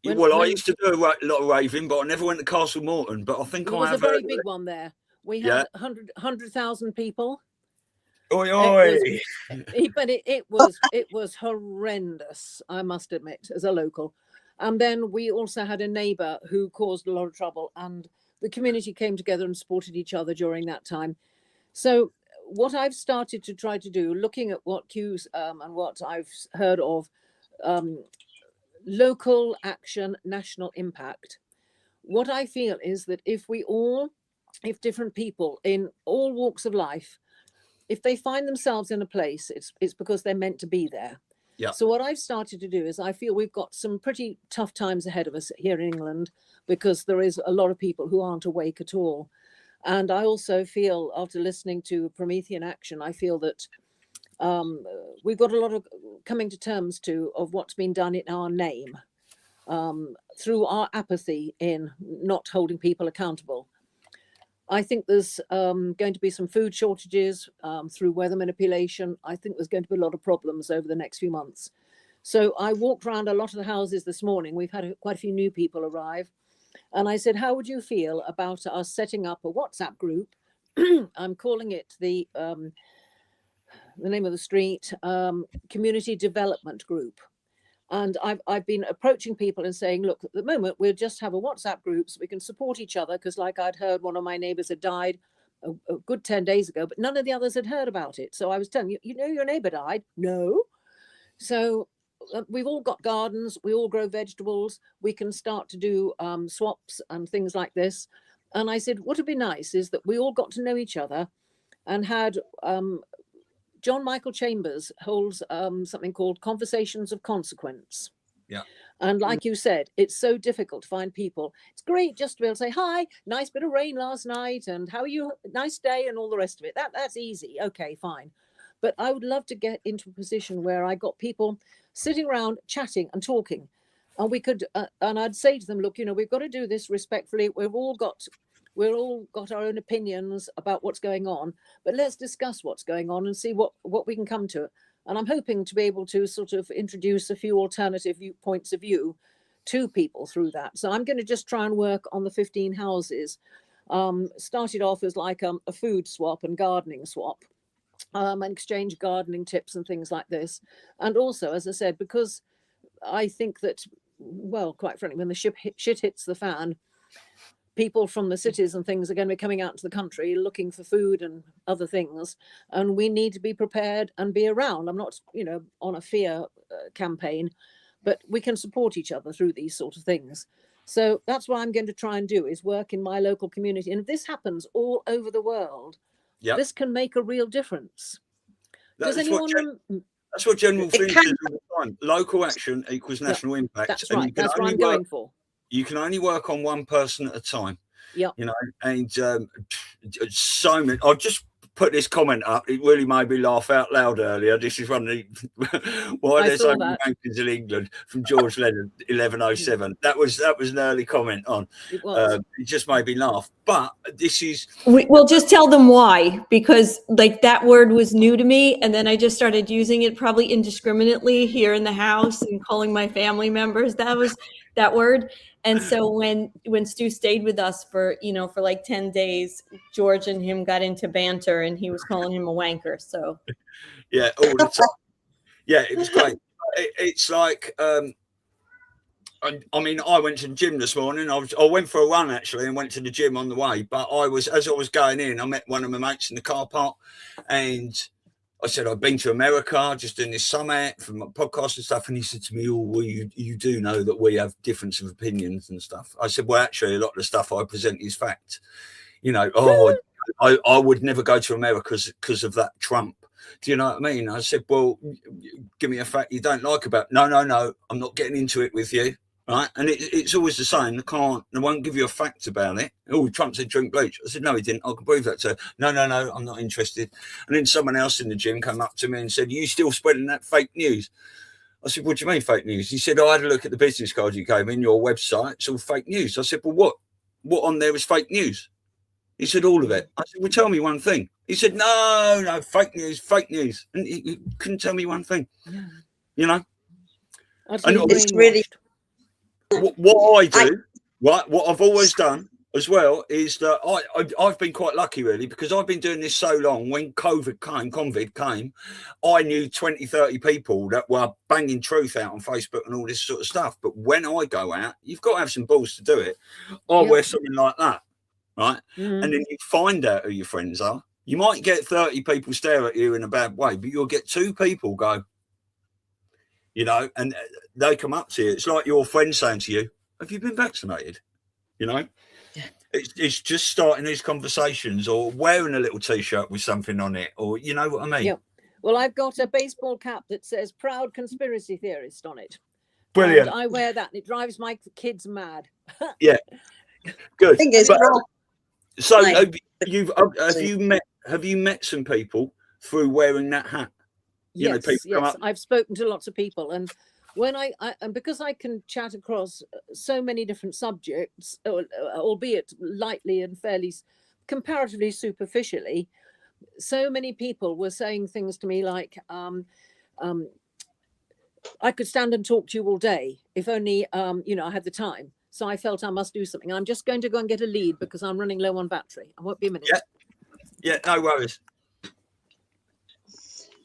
I used to do a lot of raving, but I never went to Castle Morton. But I think there was a very big one there. We had 100,000 people. Oi, oi. But it was horrendous, I must admit, as a local. And then we also had a neighbour who caused a lot of trouble, and the community came together and supported each other during that time. So what I've started to try to do, looking at what cues and what I've heard of, local action, national impact. What I feel is that if different people in all walks of life, if they find themselves in a place, it's because they're meant to be there. Yeah. So what I've started to do is I feel we've got some pretty tough times ahead of us here in England, because there is a lot of people who aren't awake at all. And I also feel, after listening to Promethean Action, I feel that we've got a lot of coming to terms of what's been done in our name, through our apathy in not holding people accountable. I think there's going to be some food shortages through weather manipulation. I think there's going to be a lot of problems over the next few months. So I walked around a lot of the houses this morning. We've had quite a few new people arrive. And I said, how would you feel about us setting up a WhatsApp group? I'm calling it the name of the street, Community Development Group. And I've been approaching people and saying, look, at the moment, we'll just have a WhatsApp group so we can support each other. Because like I'd heard one of my neighbours had died a good 10 days ago, but none of the others had heard about it. So I was telling you know, your neighbour died? No. So we've all got gardens. We all grow vegetables. We can start to do swaps and things like this. And I said, what would be nice is that we all got to know each other and had John Michael Chambers holds something called Conversations of Consequence. Yeah. And like you said, it's so difficult to find people. It's great just to be able to say, hi, nice bit of rain last night, and how are you? Nice day, and all the rest of it. That's easy. Okay, fine. But I would love to get into a position where I got people sitting around chatting and talking. And we could, and I'd say to them, look, we've got to do this respectfully. We've all got our own opinions about what's going on, but let's discuss what's going on and see what we can come to. And I'm hoping to be able to sort of introduce a few alternative points of view to people through that. So I'm going to just try and work on the 15 houses. Started off as like a food swap and gardening swap, and exchange gardening tips and things like this. And also, as I said, because I think that, well, quite frankly, when the shit hits the fan, people from the cities and things are going to be coming out to the country looking for food and other things. And we need to be prepared and be around. I'm not, on a fear campaign, but we can support each other through these sort of things. So that's what I'm going to try and do, is work in my local community. And if this happens all over the world, this can make a real difference. That's what General Frens says all the time. Local action equals national impact. That's right. That's what I'm going for. You can only work on one person at a time. Yeah. And so many. I'll just put this comment up. It really made me laugh out loud earlier. This is one of the why there's only rankings in England from George Lennon, 1107. That was an early comment on. It just made me laugh. But this is we'll just tell them why, because like that word was new to me, and then I just started using it probably indiscriminately here in the house and calling my family members that word. And so when Stu stayed with us for like 10 days, George and him got into banter, and he was calling him a wanker. So yeah, all the time. Yeah, it was great. It's like I mean, I went to the gym this morning. I went for a run actually, and went to the gym on the way. But as I was going in, I met one of my mates in the car park, and I said I've been to America, just doing this summit for my podcast and stuff. And he said to me, "Oh, well, you do know that we have difference of opinions and stuff." I said, "Well, actually, a lot of the stuff I present is fact. I would never go to America because of that Trump. Do you know what I mean?" I said, "Well, give me a fact you don't like about." No, I'm not getting into it with you. Right, and it's always the same. They won't give you a fact about it. Oh, Trump said drink bleach. I said no, he didn't. I can prove that. So no, I'm not interested. And then someone else in the gym came up to me and said, "Are you still spreading that fake news?" I said, "What do you mean fake news?" He said, "I had a look at the business card you gave me in your website. It's all fake news." I said, "Well, what on there is fake news?" He said, "All of it." I said, "Well, tell me one thing." He said, No, fake news, and he couldn't tell me one thing. Yeah. And it's really. What I do, right? What I've always done as well is that I've been quite lucky, really, because I've been doing this so long. When COVID came, I knew 20, 30 people that were banging truth out on Facebook and all this sort of stuff. But when I go out, you've got to have some balls to do it. I wear something like that, right? And then you find out who your friends are. You might get 30 people stare at you in a bad way, but you'll get 2 people go, and they come up to you. It's like your friend saying to you, "Have you been vaccinated?" It's just starting these conversations, or wearing a little T-shirt with something on it, or you know what I mean? Yeah. Well, I've got a baseball cap that says "Proud Conspiracy Theorist" on it. Brilliant. And I wear that, and it drives my kids mad. Yeah. Good. So Nice. have you met some people through wearing that hat? Yes, I've spoken to lots of people, and when and because I can chat across so many different subjects, albeit lightly and fairly comparatively superficially, so many people were saying things to me like, I could stand and talk to you all day if only I had the time. So I felt I must do something. I'm just going to go and get a lead because I'm running low on battery. I won't be a minute. Yeah, no worries.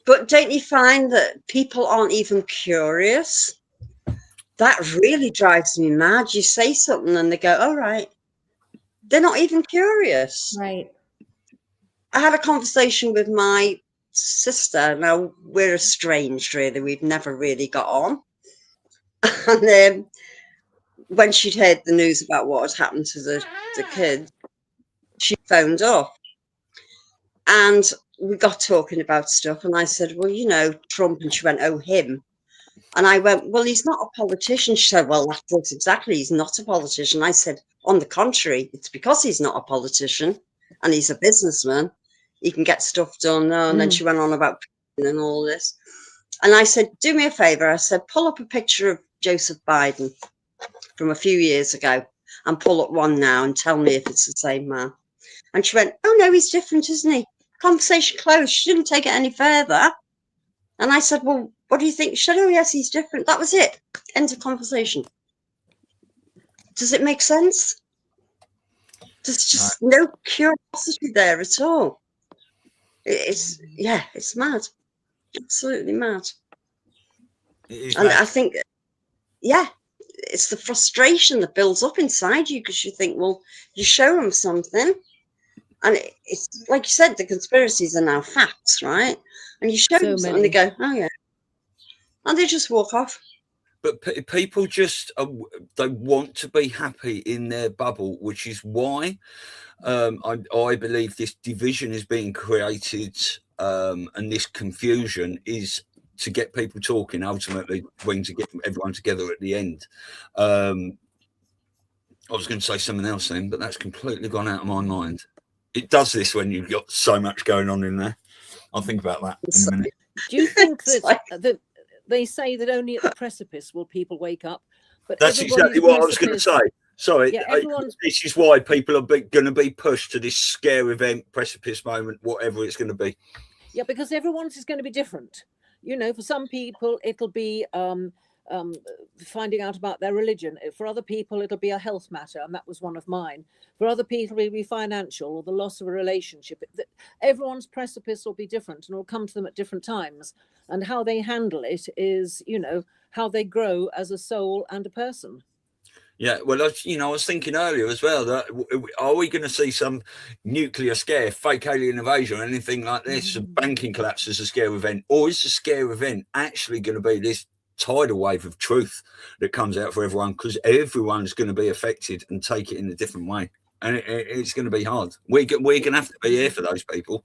But don't you find that people aren't even curious? That really drives me mad. You say something and they go, "All right." They're not even curious. Right. I had a conversation with my sister. Now, we're estranged, really. We've never really got on. And when she'd heard the news about what had happened to the kids, she phoned up. And we got talking about stuff, and I said, "Well, Trump," and she went, "Oh, him." And I went, "Well, he's not a politician." She said, "Well, that's it exactly. He's not a politician." I said, "On the contrary, it's because he's not a politician and he's a businessman. He can get stuff done." And then she went on about and all this. And I said, "Do me a favor." I said, "Pull up a picture of Joseph Biden from a few years ago and pull up one now and tell me if it's the same man." And she went, "Oh, no, he's different, isn't he?" Conversation closed. She didn't take it any further. And I said, "Well, what do you think?" She said, "Oh, yes, he's different." That was it. End of conversation. Does it make sense? There's just no curiosity there at all. It's mad. Absolutely mad. And I think, it's the frustration that builds up inside you because you think, well, you show them something. And it's like you said, the conspiracies are now facts, right? And you show them something and they go, "Oh, yeah." And they just walk off. But people just, they want to be happy in their bubble, which is why I believe this division is being created and this confusion is to get people talking, ultimately when to get everyone together at the end. I was going to say something else then, but that's completely gone out of my mind. It does this when you've got so much going on in there. I'll think about that in a minute. Do you think that they say that only at the precipice will people wake up? But that's exactly what I was going to say. Sorry, yeah, this is why people are going to be pushed to this scare event, precipice moment, whatever it's going to be. Yeah, because everyone's is going to be different. You know, for some people, it'll be finding out about their religion. For other people, it'll be a health matter, and that was one of mine. For other people, it'll be financial or the loss of a relationship. Everyone's precipice will be different, and will come to them at different times. And how they handle it is, you know, how they grow as a soul and a person. Yeah, well, I was thinking earlier as well that are we going to see some nuclear scare, fake alien invasion, or anything like this, a banking collapse as a scare event, or is the scare event actually going to be this tidal wave of truth that comes out for everyone, because everyone's going to be affected and take it in a different way, and it's going to be hard. We're going to have to be here for those people.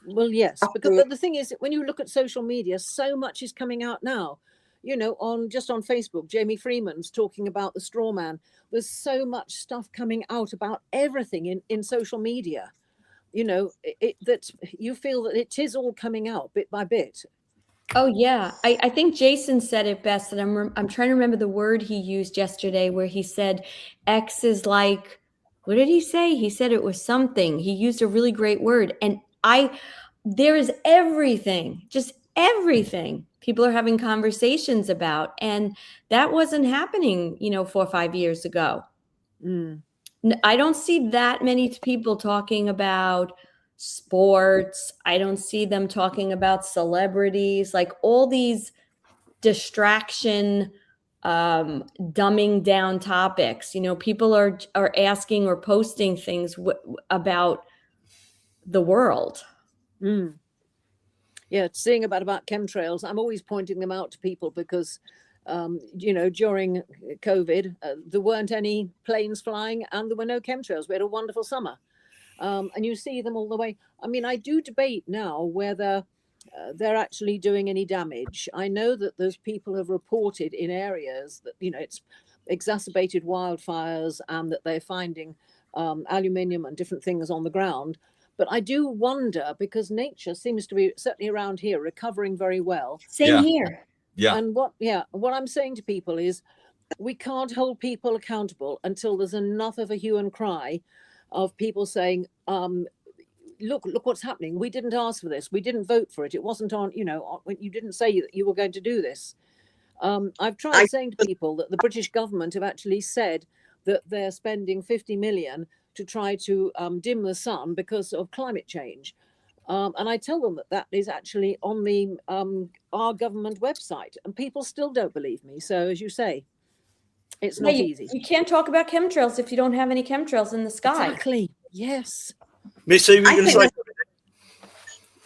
Well, yes, but the thing is, when you look at social media, so much is coming out now. You know, on Facebook, Jamie Freeman's talking about the straw man. There's so much stuff coming out about everything in social media. You know, that you feel that it is all coming out bit by bit. Oh yeah, I think Jason said it best, and I'm trying to remember the word he used yesterday, where he said X is like, what did he say? He said it was something. He used a really great word, and there is everything, just everything people are having conversations about, and that wasn't happening, 4 or 5 years ago. I don't see that many people talking about sports. I don't see them talking about celebrities, like all these distraction, dumbing down topics. People are asking or posting things about the world. Yeah, seeing about chemtrails, I'm always pointing them out to people because, during COVID, there weren't any planes flying and there were no chemtrails. We had a wonderful summer. And you see them all the way. I mean, I do debate now whether they're actually doing any damage. I know that those people have reported in areas that, it's exacerbated wildfires and that they're finding aluminium and different things on the ground. But I do wonder, because nature seems to be, certainly around here, recovering very well. Same here. Yeah. And what I'm saying to people is we can't hold people accountable until there's enough of a hue and cry of people saying, look what's happening. We didn't ask for this. We didn't vote for it. It wasn't on, you didn't say that you were going to do this. I've tried saying to people that the British government have actually said that they're spending 50 million to try to dim the sun because of climate change. And I tell them that is actually on the our government website, and people still don't believe me. So as you say, it's not easy. You can't talk about chemtrails if you don't have any chemtrails in the sky. Exactly. Yes. Missy, I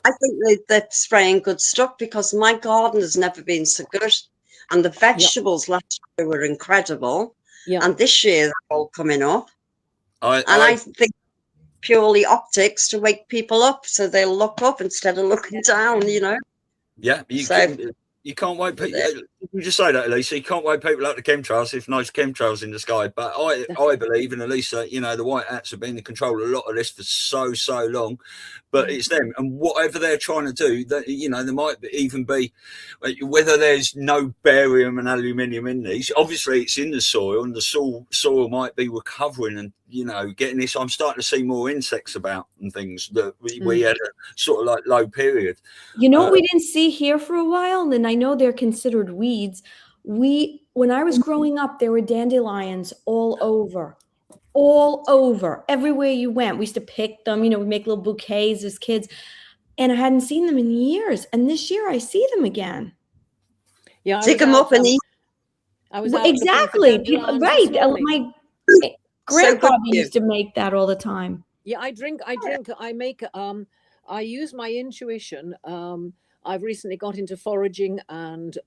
think they're spraying good stuff, because my garden has never been so good. And the vegetables last year were incredible. Yeah. And this year they're all coming up. I think purely optics to wake people up so they'll look up instead of looking down, Yeah, you can't wake people. You just say that, Elisa. You can't wake people up to chemtrails if no chemtrails in the sky. But I believe in Elisa. The white hats have been in control of a lot of this for so long. But it's them, and whatever they're trying to do, that there might even be whether there's no barium and aluminium in these. Obviously, it's in the soil, and the soil might be recovering and getting this. I'm starting to see more insects about and things that we had a sort of like low period. What we didn't see here for a while, and I know they're considered weeds. When I was growing up, there were dandelions all over, everywhere you went. We used to pick them, we'd make little bouquets as kids, and I hadn't seen them in years. And this year I see them again. Yeah, take them up and eat. I was exactly right. My grandpa used to make that all the time. Yeah, I use my intuition. I've recently got into foraging and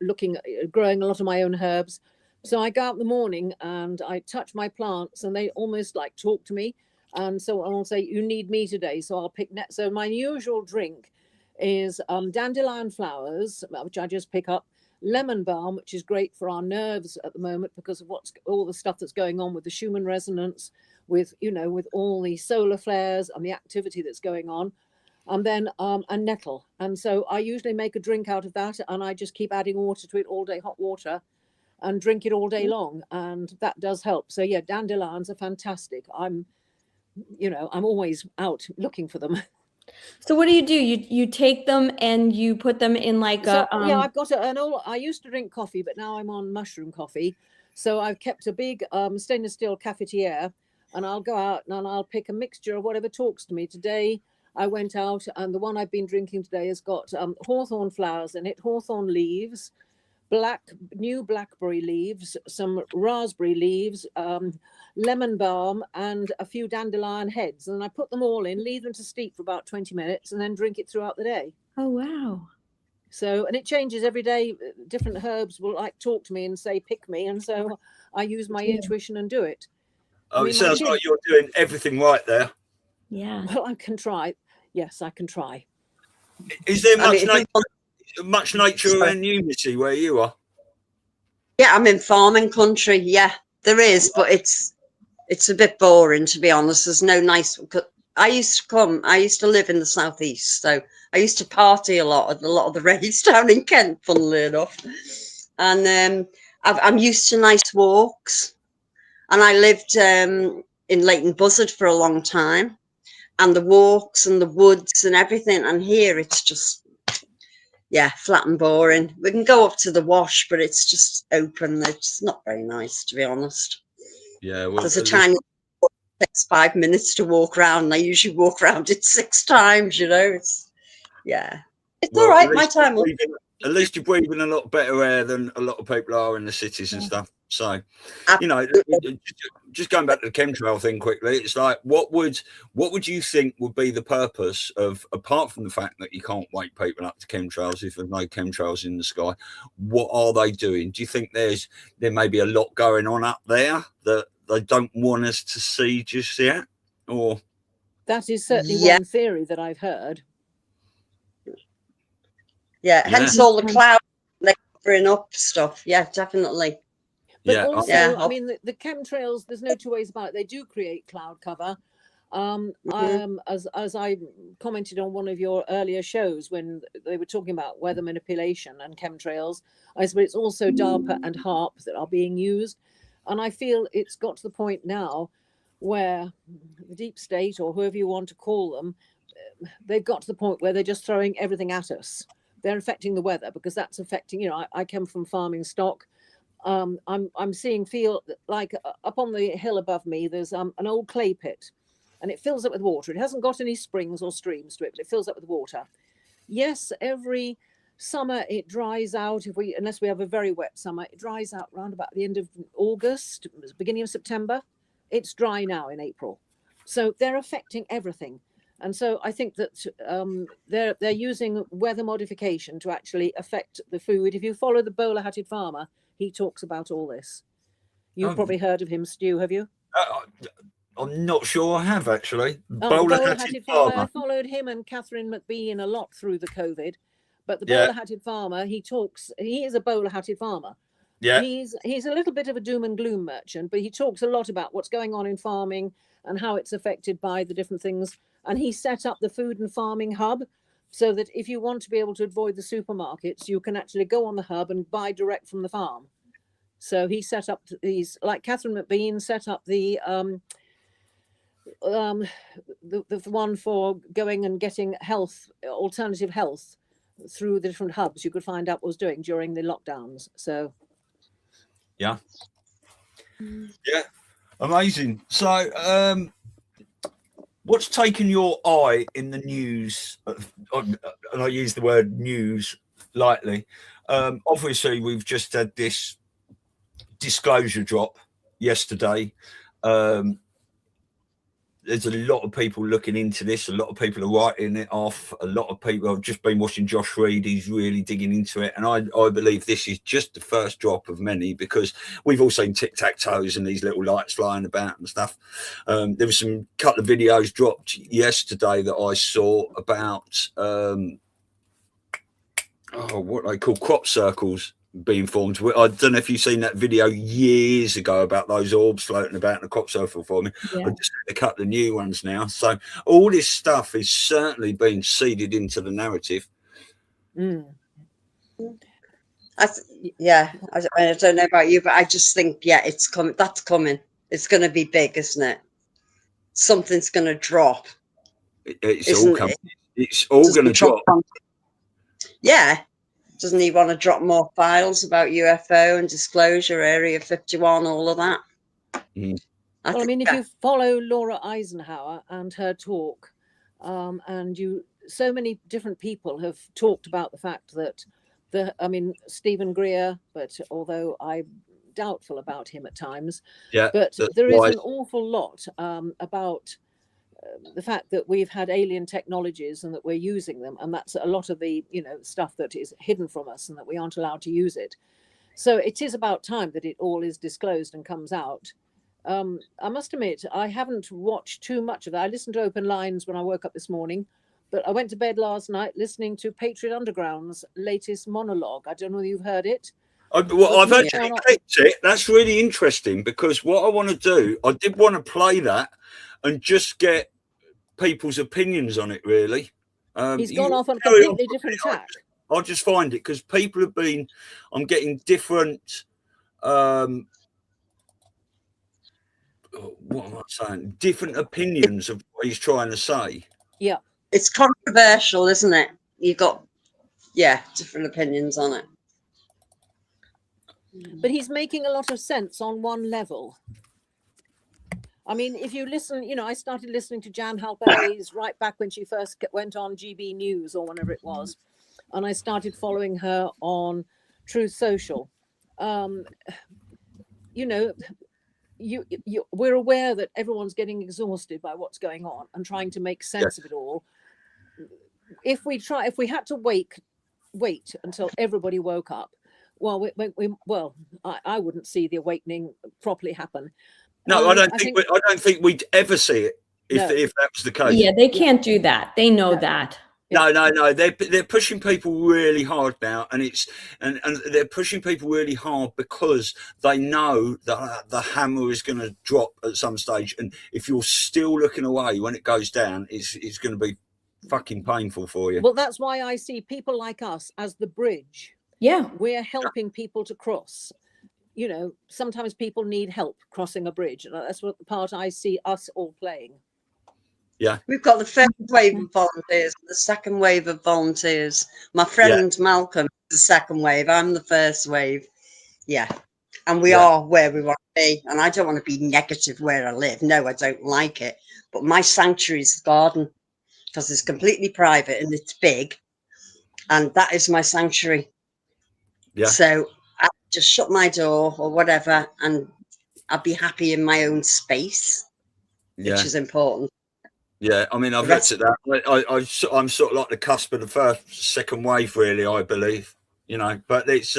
growing a lot of my own herbs. So I go out in the morning and I touch my plants, and they almost like talk to me. And so I'll say, you need me today. So I'll pick So my usual drink is dandelion flowers, which I just pick up, lemon balm, which is great for our nerves at the moment because of all the stuff that's going on with the Schumann resonance, with, you know, with all the solar flares and the activity that's going on. And then a nettle. And so I usually make a drink out of that, and I just keep adding water to it all day, hot water, and drink it all day long. And that does help. So yeah, dandelions are fantastic. I'm always out looking for them. So what do? You take them and you put them in like So, a yeah, I've got an old, I used to drink coffee, but now I'm on mushroom coffee. So I've kept a big stainless steel cafetiere, and I'll go out and I'll pick a mixture of whatever talks to me. Today I went out, and the one I've been drinking today has got hawthorn flowers in it, hawthorn leaves, new blackberry leaves, some raspberry leaves, lemon balm, and a few dandelion heads. And I put them all in, leave them to steep for about 20 minutes, and then drink it throughout the day. Oh, wow. So, and it changes every day. Different herbs will like talk to me and say, pick me. And so I use my intuition and do it. Oh, I mean, it sounds like you're doing everything right there. Yeah. Well, I can try. Yes, I can try. Is there much nature in you, Missy, where you are? Yeah, I'm in farming country. Yeah, there is, but it's a bit boring, to be honest. There's no nice. I used to live in the southeast, so I used to party a lot at a lot of the raves down in Kent, funnily enough. And I'm used to nice walks. And I lived in Leighton Buzzard for a long time, and the walks and the woods and everything. And here it's just, yeah, flat and boring. We can go up to the wash, but it's just open. It's not very nice, to be honest. Yeah, well, there's a tiny. Takes 5 minutes to walk around, and I usually walk around it 6 times. You know, it's all right. My time will. At least you're breathing a lot better air than a lot of people are in the cities and stuff. So, you know, just going back to the chemtrail thing quickly, it's like, what would you think would be the purpose of, apart from the fact that you can't wake people up to chemtrails if there's no chemtrails in the sky, what are they doing? Do you think there may be a lot going on up there that they don't want us to see just yet? Or that is certainly one theory that I've heard. Yeah, hence all the clouds they're covering up stuff. Yeah, definitely. But also, I mean, the chemtrails, there's no two ways about it. They do create cloud cover. As I commented on one of your earlier shows when they were talking about weather manipulation and chemtrails, I suppose it's also DARPA and HARP that are being used. And I feel it's got to the point now where the deep state, or whoever you want to call them, they've got to the point where they're just throwing everything at us. They're affecting the weather, because that's affecting, you know, I come from farming stock. I'm feel like up on the hill above me, there's an old clay pit, and it fills up with water. It hasn't got any springs or streams to it, but it fills up with water. Yes, every summer it dries out. Unless we have a very wet summer, it dries out around about the end of August, beginning of September. It's dry now in April. So they're affecting everything. And so I think that they're using weather modification to actually affect the food. If you follow the bowler-hatted farmer, he talks about all this. You've probably heard of him, Stu, have you? I'm not sure I have, actually. Bowler-hatted farmer. I followed him and Catherine McBean a lot through the COVID. But the bowler-hatted farmer, he is a bowler-hatted farmer. Yeah. He's a little bit of a doom and gloom merchant, but he talks a lot about what's going on in farming and how it's affected by the different things. And he set up the food and farming hub, so that if you want to be able to avoid the supermarkets, you can actually go on the hub and buy direct from the farm. So he set up these, like Catherine McBean set up the one for going and getting alternative health through the different hubs. You could find out what was doing during the lockdowns. So yeah, amazing. So what's taken your eye in the news? And I use the word news lightly. Obviously, we've just had this disclosure drop yesterday. There's a lot of people looking into this. A lot of people are writing it off. A lot of people, I've just been watching Josh Reed. He's really digging into it. And I believe this is just the first drop of many, because we've all seen tic-tac-toes and these little lights flying about and stuff. There was some couple of videos dropped yesterday that I saw about what they call crop circles, be informed. I don't know if you've seen that video years ago about those orbs floating about in the crop circle for me. Yeah. I just had to cut the new ones now. So all this stuff is certainly being seeded into the narrative. Mm. I don't know about you, but I just think, yeah, it's coming. That's coming. It's going to be big, isn't it? Something's going to drop. It's all coming. It's all going to drop. Yeah. Doesn't he want to drop more files about UFO and disclosure, Area 51, all of that? Mm. Well, I mean, if you follow Laura Eisenhower and her talk, and so many different people have talked about the fact that Stephen Greer, but although I'm doubtful about him at times, but there is an awful lot about the fact that we've had alien technologies and that we're using them, and that's a lot of the stuff that is hidden from us and that we aren't allowed to use it. So it is about time that it all is disclosed and comes out. I must admit, I haven't watched too much of that. I listened to Open Lines when I woke up this morning, but I went to bed last night listening to Patriot Underground's latest monologue. I don't know if you've heard it. I've actually clicked it. That's really interesting, because what I want to do, I did want to play that and just get people's opinions on it, really. He's gone off on a completely different tack. I'll just find it, because people have been, I'm getting different, what am I saying? Different opinions of what he's trying to say. Yeah. It's controversial, isn't it? You've got, different opinions on it. But he's making a lot of sense on one level. I mean, if you listen, I started listening to Jan Halperis right back when she first went on GB News or whenever it was. And I started following her on Truth Social. We're aware that everyone's getting exhausted by what's going on and trying to make sense of it all. If we had to wait until everybody woke up, I wouldn't see the awakening properly happen. No, I don't think we'd ever see it if that was the case. Yeah, they can't do that. They know that. No. They're pushing people really hard now, and they're pushing people really hard because they know that the hammer is going to drop at some stage, and if you're still looking away when it goes down, it's going to be fucking painful for you. Well, that's why I see people like us as the bridge. Yeah, we're helping people to cross. Sometimes people need help crossing a bridge, and that's what the part I see us all playing. Yeah, we've got the first wave of volunteers, the second wave of volunteers. My friend Malcolm is the second wave. I'm the first wave. Yeah, and we are where we want to be. And I don't want to be negative where I live. No, I don't like it. But my sanctuary is the garden, because it's completely private and it's big, and that is my sanctuary. Yeah. So I just shut my door or whatever, and I'll be happy in my own space, which is important. Yeah, I mean, I've looked at that. I'm sort of like the cusp of the second wave, really, I believe. But it's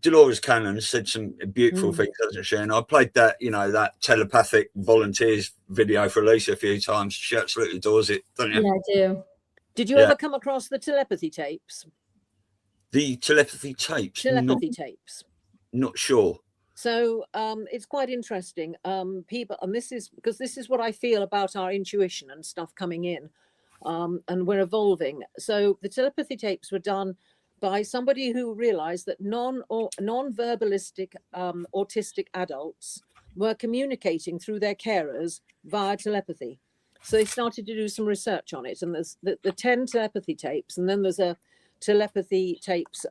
Dolores Cannon said some beautiful things, hasn't she? And I played that, that telepathic volunteers video for Elisa a few times. She absolutely adores it, don't you? Yeah, I do. Did you ever come across the telepathy tapes? The telepathy tapes? Tapes. Not sure. So it's quite interesting. People, and this is what I feel about our intuition and stuff coming in, and we're evolving. So the telepathy tapes were done by somebody who realized that non-verbalistic autistic adults were communicating through their carers via telepathy. So they started to do some research on it, and there's the 10 telepathy tapes, and then there's a telepathy tapes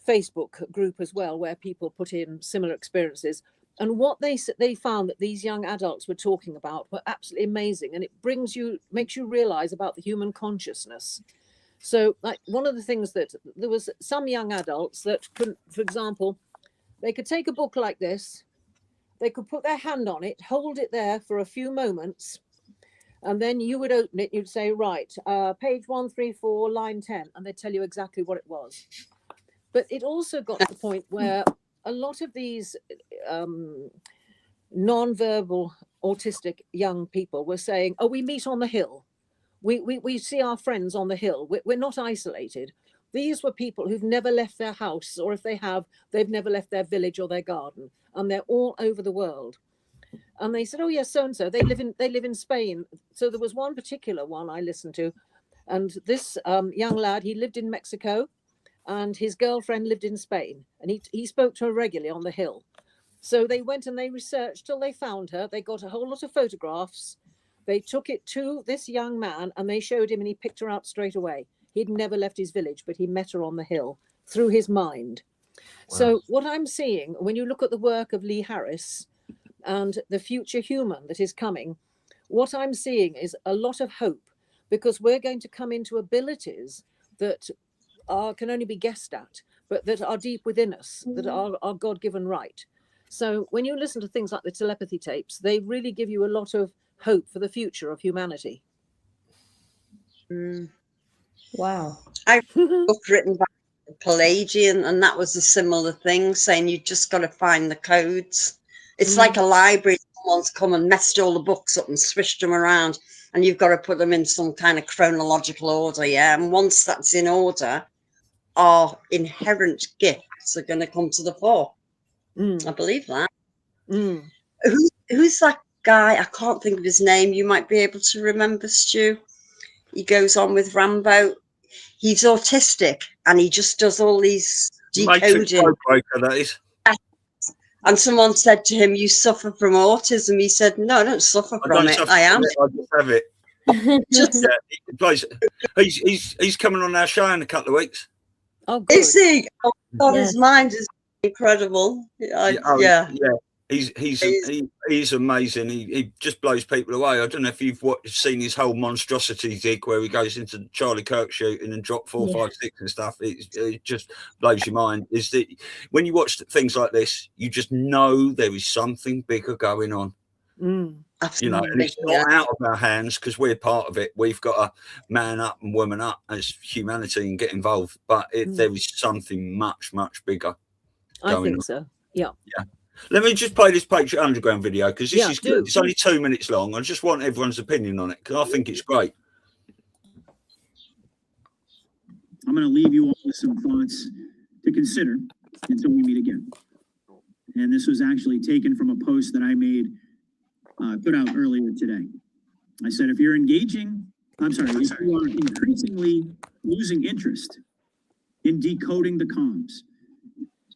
Facebook group as well, where people put in similar experiences. And what they found that these young adults were talking about were absolutely amazing, and it makes you realize about the human consciousness. So, like, one of the things that there was some young adults that could, for example, they could take a book like this, they could put their hand on it, hold it there for a few moments, and then you would open it, you'd say, right, page 134, line 10, and they'd tell you exactly what it was. But it also got to the point where a lot of these non-verbal autistic young people were saying, oh, we meet on the hill. We see our friends on the hill. We're not isolated. These were people who've never left their house, or if they have, they've never left their village or their garden, and they're all over the world. And they said, oh yes, so and so, they live in Spain. So there was one particular one I listened to, and this young lad, he lived in Mexico, and his girlfriend lived in Spain, and he spoke to her regularly on the hill. So they went and they researched till they found her. They got a whole lot of photographs. They took it to this young man and they showed him, and he picked her out straight away. He'd never left his village, but he met her on the hill through his mind. Wow. So what I'm seeing, when you look at the work of Lee Harris and the future human that is coming, what I'm seeing is a lot of hope, because we're going to come into abilities that can only be guessed at, but that are deep within us, that are God-given right. So when you listen to things like the telepathy tapes, they really give you a lot of hope for the future of humanity. Wow. I read a book written by a Palladian, and that was a similar thing, saying you just got to find the codes. It's like a library. Someone's come and messed all the books up and swished them around, and you've got to put them in some kind of chronological order, yeah? And once that's in order, our inherent gifts are going to come to the fore. I believe that. Who's that guy? I can't think of his name. You might be able to remember, Stu. He goes on with Rambo. He's autistic, and he just does all these decoding. That is. And someone said to him, "You suffer from autism." He said, "No, I don't suffer from it. I am. I just have it." He's coming on our show in a couple of weeks. Oh, good. Is he? Oh God, his mind is incredible. Yeah. He's amazing. He just blows people away. I don't know if you've seen his whole monstrosity dig where he goes into the Charlie Kirk shooting and drop 4, 5, 6 and stuff. It just blows your mind. Is that when you watch things like this, you just know there is something bigger going on. You know, and it's not out of our hands because we're part of it. We've got to man up and woman up as humanity and get involved. But there is something much, much bigger going on. I think so. Yeah. Let me just play this Patriot Underground video because this is good. It's only 2 minutes long. I just want everyone's opinion on it because I think it's great. I'm going to leave you all with some thoughts to consider until we meet again. And this was actually taken from a post that I made, put out earlier today. I said, if you are increasingly losing interest in decoding the comms,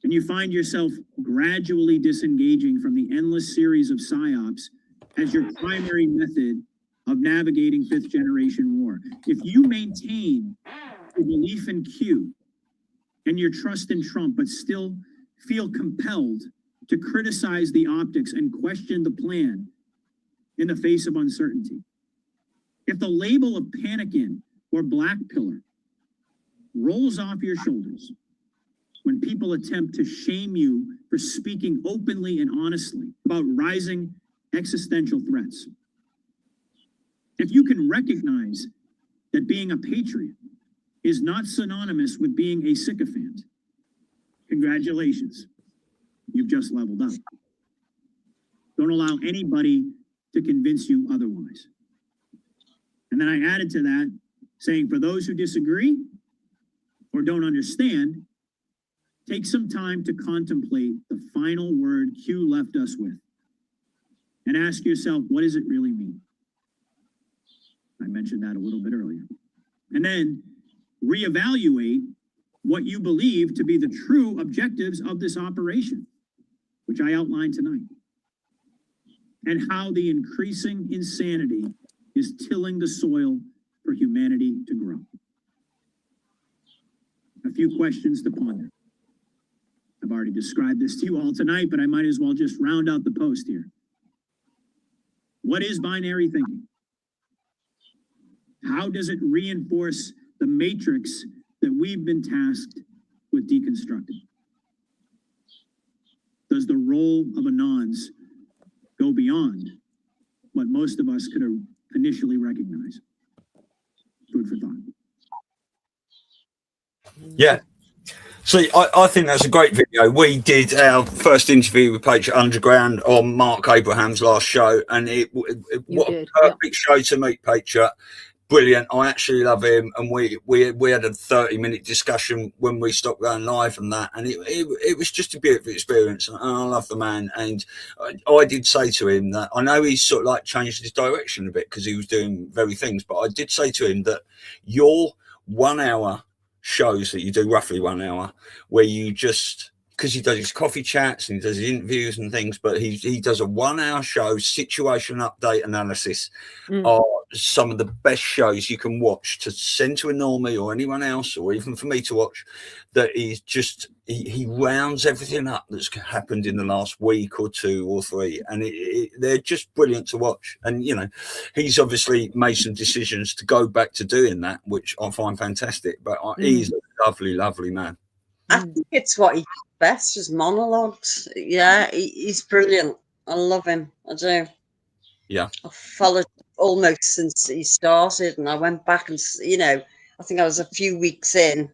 and you find yourself gradually disengaging from the endless series of psyops as your primary method of navigating 5th generation war, if you maintain your belief in Q and your trust in Trump, but still feel compelled to criticize the optics and question the plan in the face of uncertainty, if the label of panic-in or black pillar rolls off your shoulders when people attempt to shame you for speaking openly and honestly about rising existential threats, if you can recognize that being a patriot is not synonymous with being a sycophant, congratulations, you've just leveled up. Don't allow anybody to convince you otherwise. And then I added to that, saying for those who disagree or don't understand, take some time to contemplate the final word Q left us with and ask yourself, what does it really mean? I mentioned that a little bit earlier. And then reevaluate what you believe to be the true objectives of this operation, which I outlined tonight, and how the increasing insanity is tilling the soil for humanity to grow. A few questions to ponder. I've already described this to you all tonight, but I might as well just round out the post here. What is binary thinking? How does it reinforce the matrix that we've been tasked with deconstructing? Does the role of anons go beyond what most of us could initially recognize? Food for thought. Yeah. See, I think that's a great video. We did our first interview with Patriot Underground on Mark Abraham's last show, and what a perfect show to meet Patriot. brilliant. I actually love him, and we had a 30-minute discussion when we stopped going live and that, and it was just a beautiful experience, and I love the man. And I did say to him that I know he's sort of like changed his direction a bit because he was doing very things, but I did say to him that your 1 hour shows that you do, roughly 1 hour, where you just, because he does his coffee chats and he does his interviews and things, but he does a 1 hour show, situation update analysis, are some of the best shows you can watch to send to a normie or anyone else, or even for me to watch. That is just, he rounds everything up that's happened in the last week or 2 or 3, and they're just brilliant to watch. And you know, he's obviously made some decisions to go back to doing that, which I find fantastic. But he's a lovely man. I think it's what he does best, is monologues. Yeah, he's brilliant. I love him. I do. Yeah. I've followed almost since he started, and I went back and, you know, I think I was a few weeks in,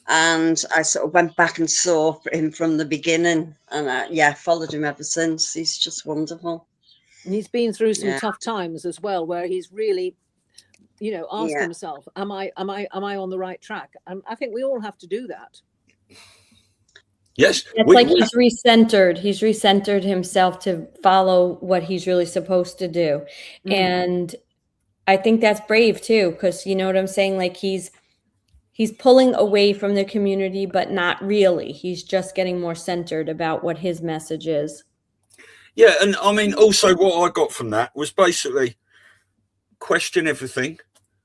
and I sort of went back and saw him from the beginning, and followed him ever since. He's just wonderful. And he's been through some tough times as well, where he's really, you know, asked himself, am I on the right track? And I think we all have to do that. Yes, it's like he's recentered. He's recentered himself to follow what he's really supposed to do, and I think that's brave too, because you know what I'm saying. Like he's pulling away from the community, but not really. He's just getting more centered about what his message is. Yeah, and I mean, also what I got from that was basically question everything,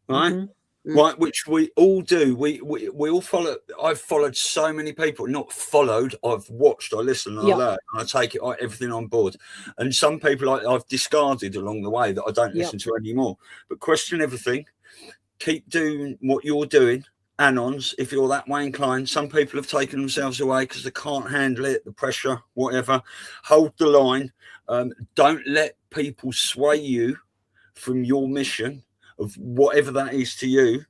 right? Right, which we all do. We all follow. I've followed so many people, not followed. I've watched, I listen, I learn, and I take it everything on board. And some people I've discarded along the way that I don't listen to anymore. But question everything. Keep doing what you're doing. Anons, if you're that way inclined. Some people have taken themselves away because they can't handle it, the pressure, whatever. Hold the line. Don't let people sway you from your mission of whatever that is to you,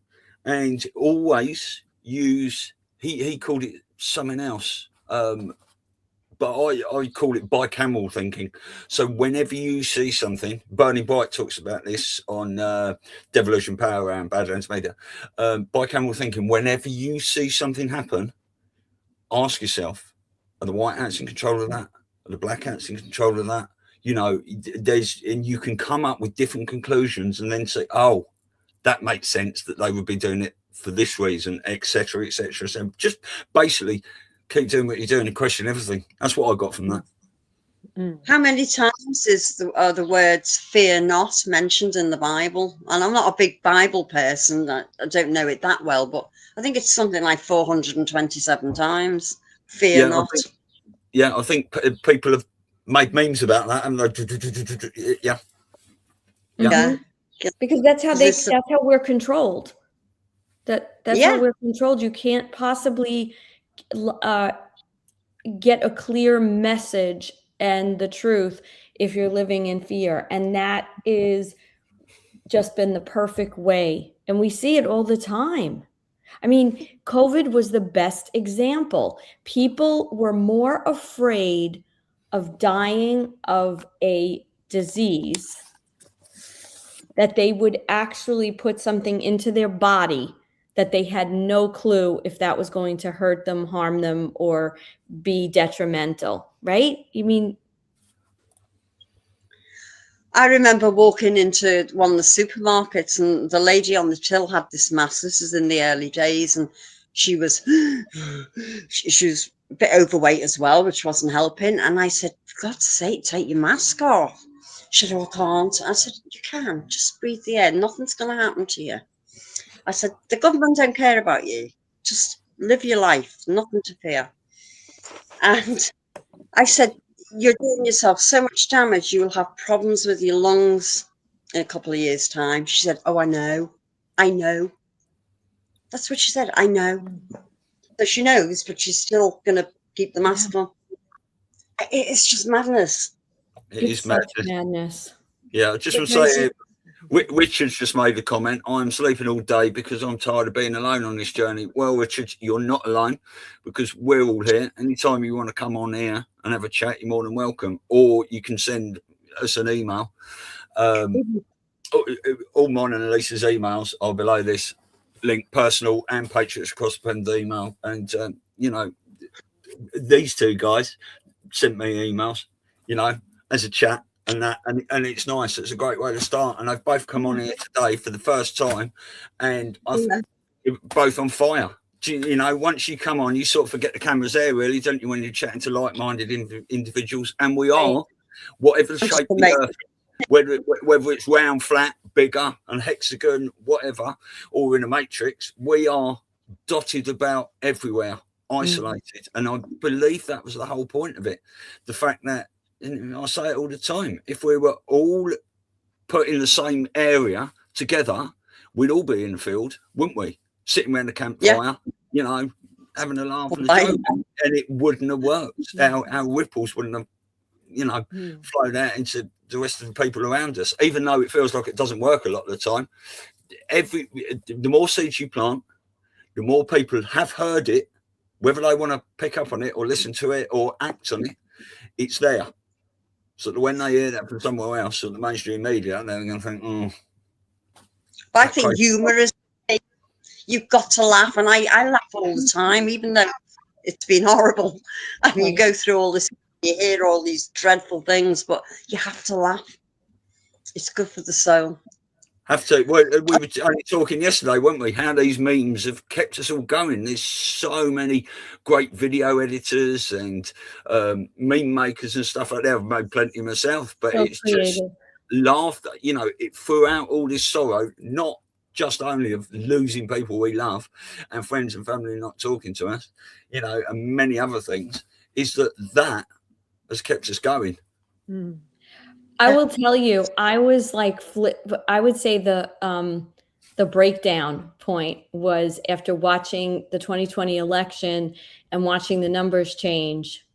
and always use, he called it something else, but I call it bicameral thinking. So whenever you see something, Bernie Bright talks about this on Devolution Power and Badlands Media, bicameral thinking. Whenever you see something happen, ask yourself, are the white hats in control of that? Are the black hats in control of that? You know, and you can come up with different conclusions and then say, oh, that makes sense that they would be doing it for this reason, etc., etc. So just basically keep doing what you're doing and question everything. That's what I got from that. How many times are the words fear not mentioned in the Bible? And I'm not a big Bible person. I don't know it that well, but I think it's something like 427 times. Fear not. I think people have made memes about that, and because that's how we're controlled. That's how we're controlled. You can't possibly get a clear message and the truth if you're living in fear, and that is just been the perfect way, and we see it all the time. I mean, COVID was the best example. People were more afraid of dying of a disease that they would actually put something into their body that they had no clue if that was going to hurt them, harm them, or be detrimental, right? You mean? I remember walking into one of the supermarkets, and the lady on the till had this mask. This is in the early days, and she was she was a bit overweight as well, which wasn't helping. And I said, for God's sake, take your mask off. She said, oh, I can't. I said, you can. Just breathe the air. Nothing's going to happen to you. I said, the government don't care about you. Just live your life. Nothing to fear. And I said, you're doing yourself so much damage, you will have problems with your lungs in a couple of years' time. She said, oh, I know. That's what she said. I know. So she knows, but she's still going to keep the mask on. It's just madness. It's madness. Yeah, I just want to say, Richard's just made a comment. I'm sleeping all day because I'm tired of being alone on this journey. Well, Richard, you're not alone, because we're all here. Anytime you want to come on here and have a chat, you're more than welcome. Or you can send us an email. all mine and Elisa's emails are below this link, personal and Patriots Across the Pond email. And, you know, these two guys sent me emails, you know, as a chat and that. And it's nice. It's a great way to start. And they've both come on here today for the first time. And I think both on fire. You know, once you come on, you sort of forget the camera's there, really, don't you, when you're chatting to like-minded individuals. And we are, whatever the shape of the earth, whether it's round, flat, bigger, and hexagon, whatever, or in a matrix, we are dotted about everywhere, isolated. And I believe that was the whole point of it. The fact that, and I say it all the time, if we were all put in the same area together, we'd all be in the field, wouldn't we? Sitting around the campfire, you know, having a laugh and a joke, and it wouldn't have worked. Our ripples wouldn't have, you know, flowed out into the rest of the people around us, even though it feels like it doesn't work a lot of the time. The more seeds you plant, the more people have heard it, whether they want to pick up on it or listen to it or act on it, it's there. So that when they hear that from somewhere else or the mainstream media, they're going to think, oh. But I think humour is, you've got to laugh, and I laugh all the time, even though it's been horrible. And you go through all this, you hear all these dreadful things, but you have to laugh. It's good for the soul. Have to. Well, we were only talking yesterday, weren't we? How these memes have kept us all going. There's so many great video editors and meme makers and stuff like that. I've made plenty myself, but so it's creative. Just laughter. You know, it throughout all this sorrow, not just only of losing people we love and friends and family not talking to us, you know, and many other things, is that has kept us going. I will tell you, I was like, I would say the breakdown point was after watching the 2020 election and watching the numbers change.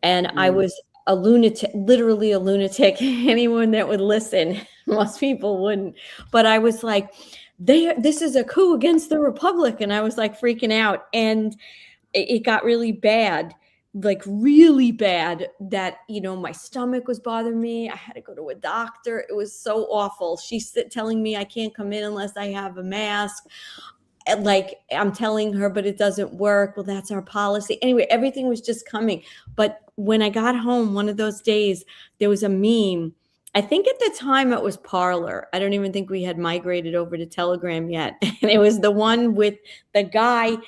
And I was a lunatic, literally a lunatic. Anyone that would listen, most people wouldn't. But I was like, this is a coup against the Republic. And I was like freaking out. And it got really bad, like really bad, that, you know, my stomach was bothering me. I had to go to a doctor. It was so awful. She's telling me I can't come in unless I have a mask. And like, I'm telling her, but it doesn't work. Well, that's our policy. Anyway, everything was just coming. But when I got home, one of those days, there was a meme. I think at the time it was Parler. I don't even think we had migrated over to Telegram yet. And it was the one with the guy,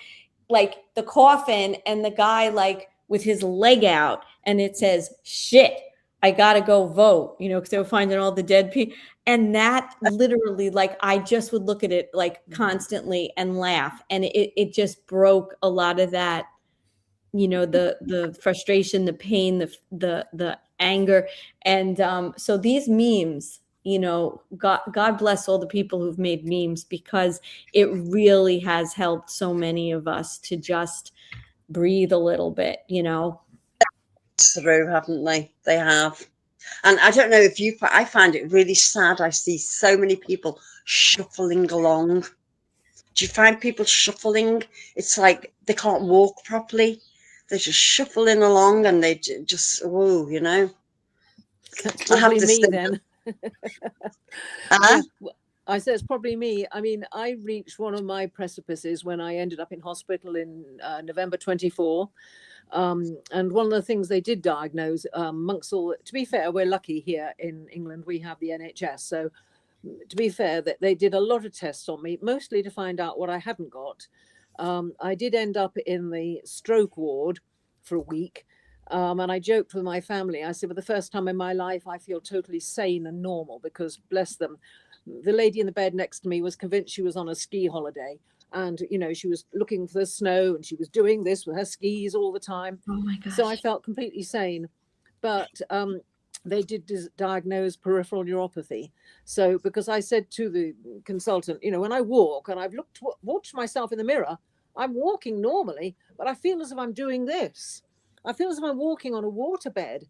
like the coffin, and the guy like with his leg out, and it says, shit, I gotta go vote, you know, because they were finding all the dead people. And that literally, like, I just would look at it like constantly and laugh. And it just broke a lot of that, you know, the frustration, the pain, the anger. And so these memes, you know, God bless all the people who've made memes, because it really has helped so many of us to just breathe a little bit, you know. Through, haven't they? They have. And I don't know if I find it really sad. I see so many people shuffling along. Do you find people shuffling? It's like they can't walk properly. They're just shuffling along, and they just, oh, you know. That's probably me then. I said it's probably me. I mean, I reached one of my precipices when I ended up in hospital in November 24. And one of the things they did diagnose, amongst all, to be fair, we're lucky here in England, we have the NHS. So to be fair, that they did a lot of tests on me, mostly to find out what I hadn't got. I did end up in the stroke ward for a week. And I joked with my family. I said, for the first time in my life, I feel totally sane and normal, because bless them, the lady in the bed next to me was convinced she was on a ski holiday. And, you know, she was looking for the snow, and she was doing this with her skis all the time. Oh my gosh. So I felt completely sane. But they did diagnose peripheral neuropathy. So because I said to the consultant, you know, when I walk and I've watched myself in the mirror, I'm walking normally, but I feel as if I'm doing this. I feel as if I'm walking on a waterbed.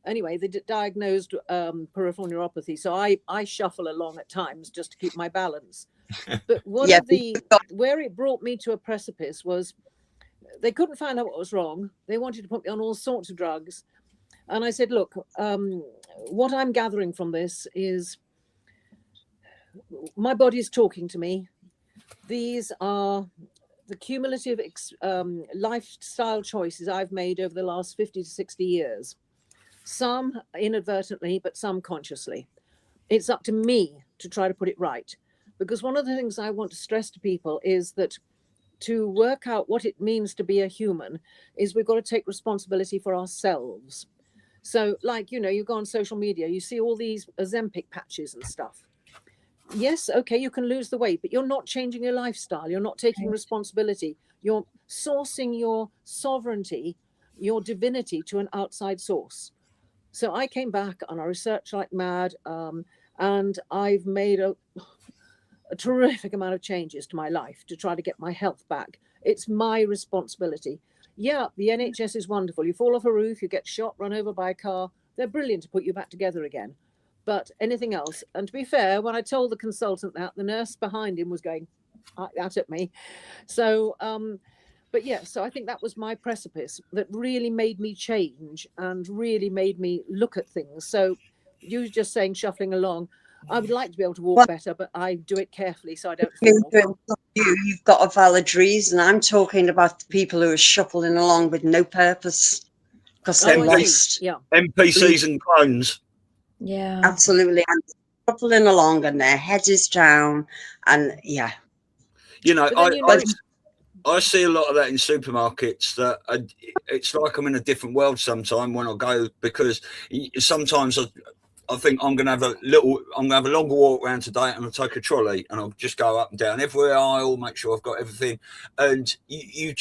Anyway, they diagnosed peripheral neuropathy. So I shuffle along at times just to keep my balance. But where it brought me to a precipice was they couldn't find out what was wrong. They wanted to put me on all sorts of drugs. And I said, look, what I'm gathering from this is my body is talking to me. These are the cumulative lifestyle choices I've made over the last 50 to 60 years. Some inadvertently, but some consciously. It's up to me to try to put it right. Because one of the things I want to stress to people is that to work out what it means to be a human is we've got to take responsibility for ourselves. So like, you know, you go on social media, you see all these Ozempic patches and stuff. Yes, okay, you can lose the weight, but you're not changing your lifestyle. You're not taking responsibility. You're sourcing your sovereignty, your divinity to an outside source. So I came back and I researched like mad, and I've made a terrific amount of changes to my life to try to get my health back. It's my responsibility. Yeah, the NHS is wonderful. You fall off a roof, you get shot, run over by a car. They're brilliant to put you back together again. But anything else, and to be fair, when I told the consultant that, the nurse behind him was going out at me. So, but yeah, so I think that was my precipice that really made me change and really made me look at things. So you just saying shuffling along, I would like to be able to walk better, but I do it carefully so I don't fall. You've got a valid reason. I'm talking about the people who are shuffling along with no purpose because they're lost. Yeah. NPCs and clones. Yeah. Absolutely. And shuffling along and their head is down. And yeah. You know, I see a lot of that in supermarkets. That it's like I'm in a different world sometime when I go, because sometimes I think I'm going to have a longer walk around today, and I'll take a trolley and I'll just go up and down every aisle, make sure I've got everything. And you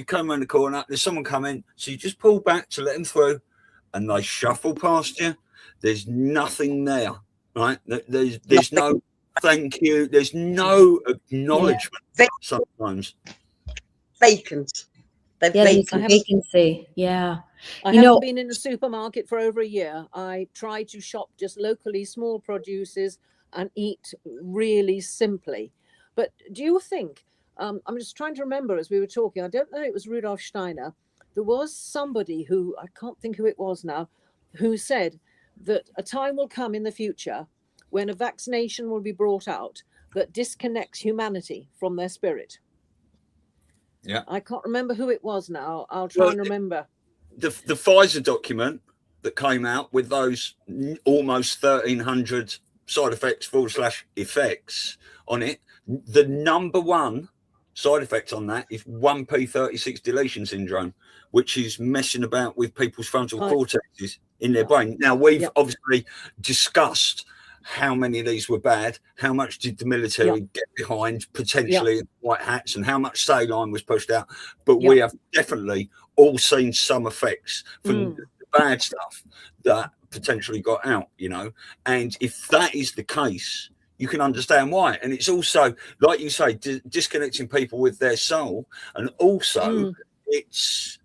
come around the corner, there's someone coming, so you just pull back to let them through, and they shuffle past you. There's nothing there, right? There's no thank you. There's no acknowledgement sometimes. Vacant. They're vacant. Vacancy. Yeah. I haven't been in a supermarket for over a year. I try to shop just locally, small produces, and eat really simply. But do you think, I'm just trying to remember as we were talking, I don't know, it was Rudolf Steiner. There was somebody who, I can't think who it was now, who said that a time will come in the future when a vaccination will be brought out that disconnects humanity from their spirit. Yeah. I can't remember who it was now. I'll try and remember. The Pfizer document that came out with those almost 1,300 side effects / effects on it, the number one side effect on that is 1p36 deletion syndrome, which is messing about with people's frontal cortexes in their brain. Now, we've obviously discussed how many of these were bad, how much did the military get behind, potentially white hats, and how much saline was pushed out. But we have definitely all seen some effects from the bad stuff that potentially got out, you know. And if that is the case, you can understand why. And it's also, like you say, disconnecting people with their soul. And also it's,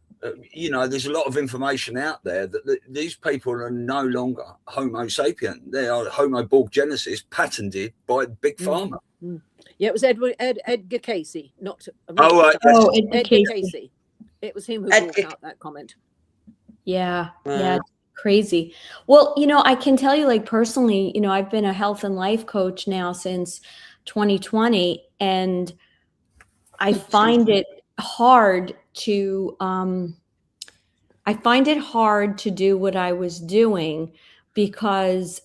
you know, there's a lot of information out there that these people are no longer Homo sapien. They are Homo borgenesis, patented by Big Pharma. Yeah, it was Edgar Casey, not Edgar Casey. It was him who brought out that comment. Yeah, crazy. Well, you know, I can tell you, like, personally, you know, I've been a health and life coach now since 2020, and I find it hard to do what I was doing, because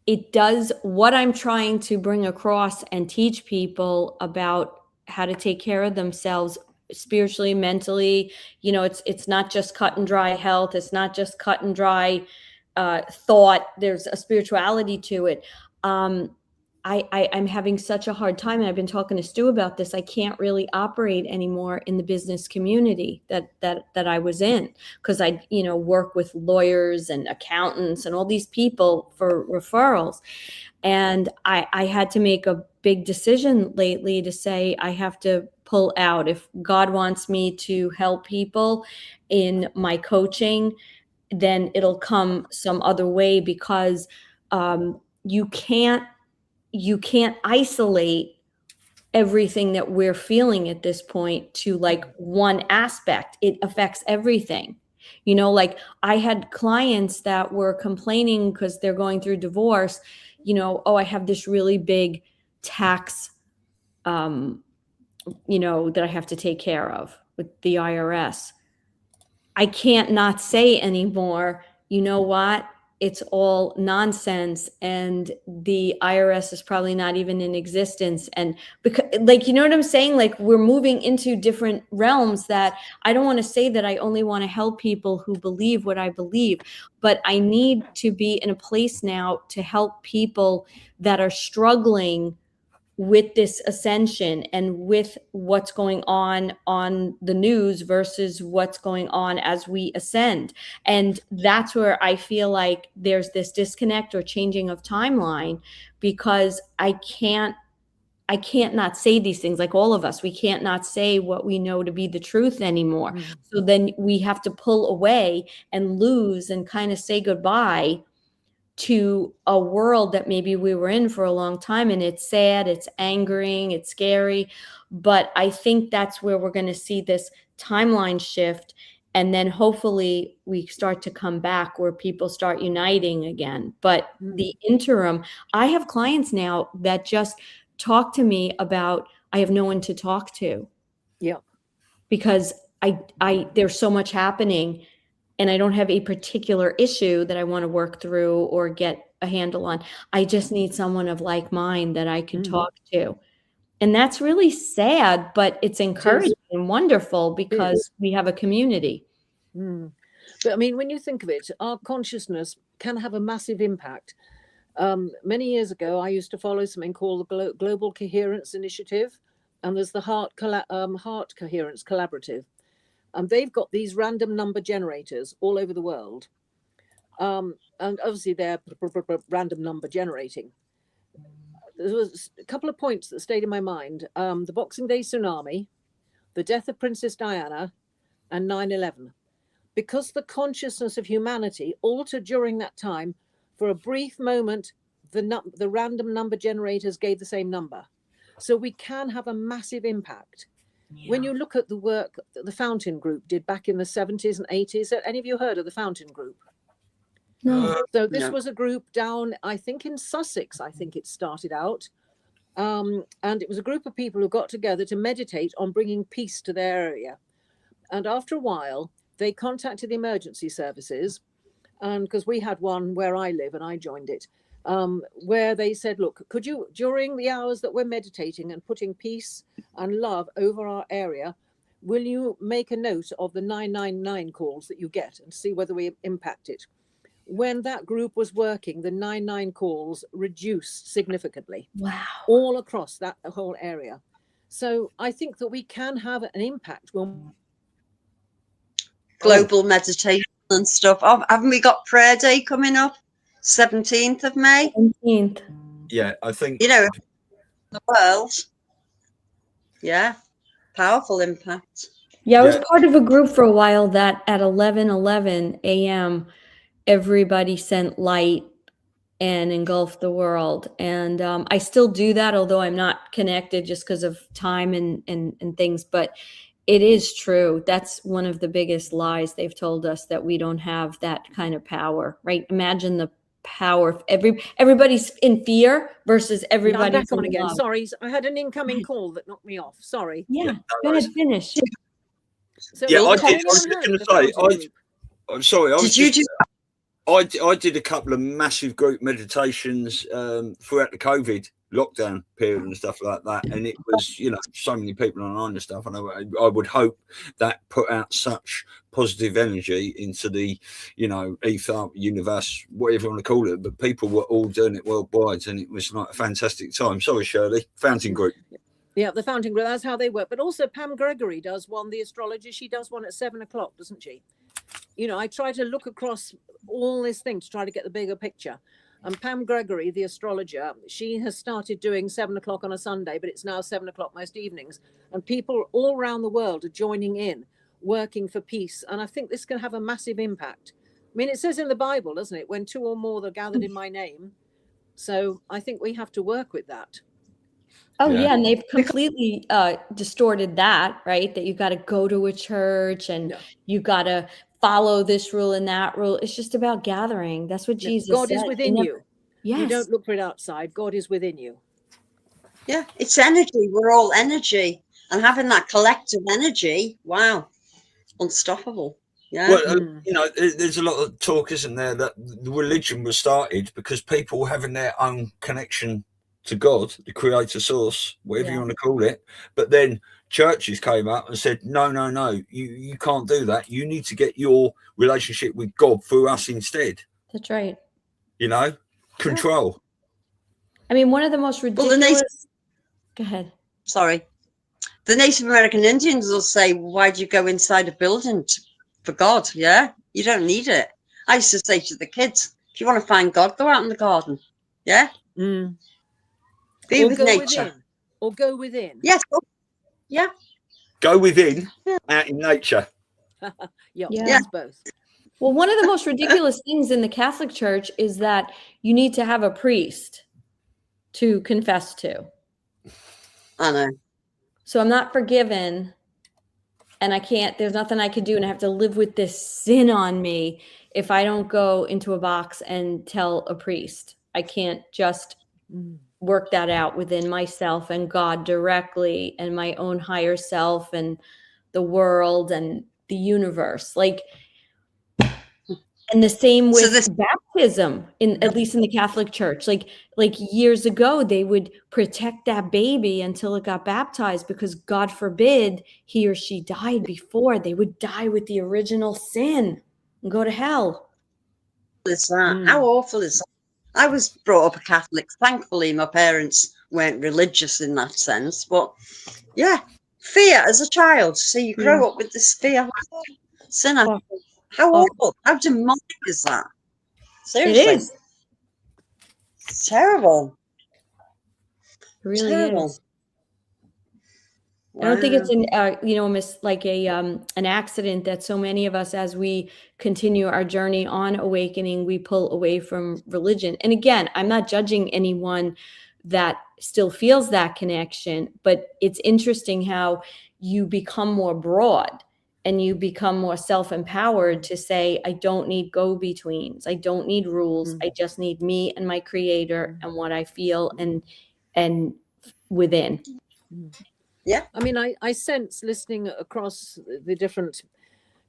it does what I'm trying to bring across and teach people about how to take care of themselves spiritually, mentally. You know, it's not just cut and dry health. It's not just cut and dry thought. There's a spirituality to it. I'm having such a hard time, and I've been talking to Stu about this. I can't really operate anymore in the business community that I was in, because I, you know, work with lawyers and accountants and all these people for referrals. And I had to make a big decision lately to say I have to pull out. If God wants me to help people in my coaching, then it'll come some other way, because you can't isolate everything that we're feeling at this point to like one aspect. It affects everything. You know, like I had clients that were complaining because they're going through divorce. oh, I have this really big tax, that I have to take care of with the IRS. I can't not say anymore, you know what? It's all nonsense, and the IRS is probably not even in existence. And because, like, you know what I'm saying? Like, we're moving into different realms that I don't want to say that I only want to help people who believe what I believe, but I need to be in a place now to help people that are struggling with this ascension and with what's going on the news versus what's going on as we ascend. And that's where I feel like there's this disconnect or changing of timeline, because I can't not say these things. Like all of us, we can't not say what we know to be the truth anymore. Mm-hmm. So then we have to pull away and lose and kind of say goodbye to a world that maybe we were in for a long time. And it's sad, it's angering, it's scary. But I think that's where we're going to see this timeline shift. And then hopefully we start to come back where people start uniting again. But the interim, I have clients now that just talk to me about, I have no one to talk to. Yeah. Because there's so much happening, and I don't have a particular issue that I want to work through or get a handle on. I just need someone of like mind that I can talk to. And that's really sad, but it's encouraging and wonderful because we have a community. But I mean, when you think of it, our consciousness can have a massive impact. Many years ago, I used to follow something called the Global Coherence Initiative, and there's the Heart Coherence Collaborative. And they've got these random number generators all over the world. And obviously they're random number generating. There was a couple of points that stayed in my mind. The Boxing Day tsunami, the death of Princess Diana, and 9/11. Because the consciousness of humanity altered during that time, for a brief moment, the random number generators gave the same number. So we can have a massive impact. Yeah. When you look at the work that the Fountain Group did back in the 70s and 80s, have any of you heard of the Fountain Group? No. So this was a group down, I think in Sussex, I think it started out. And it was a group of people who got together to meditate on bringing peace to their area. And after a while, they contacted the emergency services, and because we had one where I live and I joined it, where they said, look, could you, during the hours that we're meditating and putting peace and love over our area, will you make a note of the 999 calls that you get and see whether we impact it? When that group was working, the 99 calls reduced significantly. Wow. All across that whole area. So I think that we can have an impact when global meditation and stuff. Oh, haven't we got prayer day coming up? 17th of May. 17th. Yeah, I think the world. Yeah, powerful impact. Yeah, I was part of a group for a while that at 11:11 a.m. everybody sent light and engulfed the world. And I still do that, although I'm not connected just because of time and things. But it is true. That's one of the biggest lies they've told us, that we don't have that kind of power, right? Imagine the power. Everybody's in fear versus everybody's back on in again. love. Sorry, I had an incoming call that knocked me off. Sorry. Yeah, go ahead, finish. So I was just going to say, I'm sorry. I did a couple of massive group meditations throughout the COVID lockdown period and stuff like that, and it was, so many people online and stuff, and I would hope that put out such positive energy into the ether, universe, whatever you want to call it, but people were all doing it worldwide, and it was like a fantastic time. Sorry, Shirley. Fountain Group. Yeah, the Fountain Group, that's how they work. But also Pam Gregory does one, the astrologer, she does one at 7:00, doesn't she? I try to look across all this thing to try to get the bigger picture. And Pam Gregory, the astrologer, she has started doing 7:00 on a Sunday, but it's now 7:00 most evenings. And people all around the world are joining in, working for peace. And I think this can have a massive impact. I mean, it says in the Bible, doesn't it? When two or more are gathered in my name. So I think we have to work with that. Oh, yeah. And they've completely distorted that, right? That you got to go to a church and you got to follow this rule and that rule. It's just about gathering. That's what Jesus God said. is within you. Yes. You don't look for it outside. God is within you. Yeah, it's energy. We're all energy. And having that collective energy, wow, unstoppable. Yeah. Well, you know, there's a lot of talk, isn't there, that the religion was started because people having their own connection to God, the creator source, whatever you want to call it. But then churches came up and said, no, you can't do that. You need to get your relationship with God through us instead. That's right. You know, control. I mean, one of the most ridiculous. Go ahead. Sorry. The Native American Indians will say, why do you go inside a building for God? Yeah, you don't need it. I used to say to the kids, if you want to find God, go out in the garden. Yeah. Be Or with go nature. within. Or go within. Yes. Yeah. Go within, out in nature. Yeah, Yeah. it's both. Well, one of the most ridiculous things in the Catholic Church is that you need to have a priest to confess to. I know. So I'm not forgiven, and I can't, there's nothing I can do, and I have to live with this sin on me if I don't go into a box and tell a priest. I can't just work that out within myself and God directly and my own higher self and the world and the universe. Like, and the same with baptism, at least in the Catholic Church. Like years ago, they would protect that baby until it got baptized because God forbid he or she died before. They would die with the original sin and go to hell. Is that? How awful is that? I was brought up a Catholic. Thankfully, my parents weren't religious in that sense. But yeah, fear as a child. So you grow up with this fear. Sinner. How awful. How demonic is that? Seriously. It is. It's terrible. It really terrible. is. I don't think it's an accident that so many of us, as we continue our journey on awakening, we pull away from religion. And again, I'm not judging anyone that still feels that connection, but it's interesting how you become more broad and you become more self-empowered to say, I don't need go-betweens. I don't need rules. I just need me and my creator and what I feel and within. Yeah. I mean, I sense listening across the different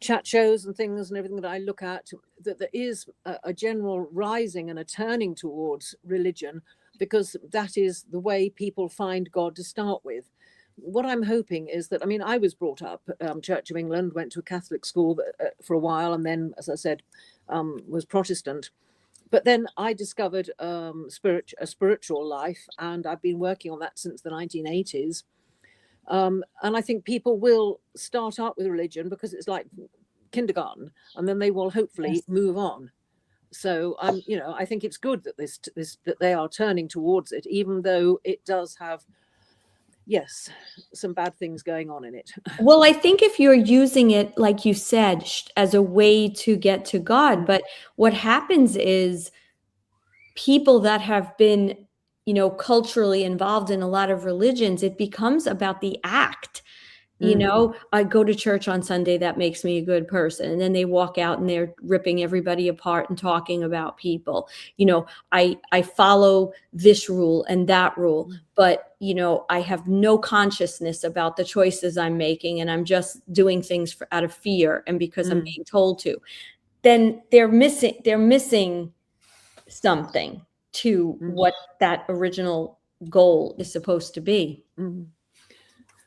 chat shows and things and everything that I look at, that there is a general rising and a turning towards religion, because that is the way people find God to start with. What I'm hoping is that, I mean, I was brought up Church of England, went to a Catholic school for a while, and then, as I said, was Protestant. But then I discovered a spiritual life, and I've been working on that since the 1980s. And I think people will start out with religion because it's like kindergarten, and then they will hopefully move on. So I think it's good that that they are turning towards it, even though it does have, yes, some bad things going on in it. Well, I think if you're using it, like you said, as a way to get to God, but what happens is people that have been, culturally involved in a lot of religions, it becomes about the act. I go to church on Sunday, that makes me a good person. And then they walk out and they're ripping everybody apart and talking about people. I follow this rule and that rule, but, I have no consciousness about the choices I'm making, and I'm just doing things out of fear and because I'm being told to. Then they're missing something to what that original goal is supposed to be.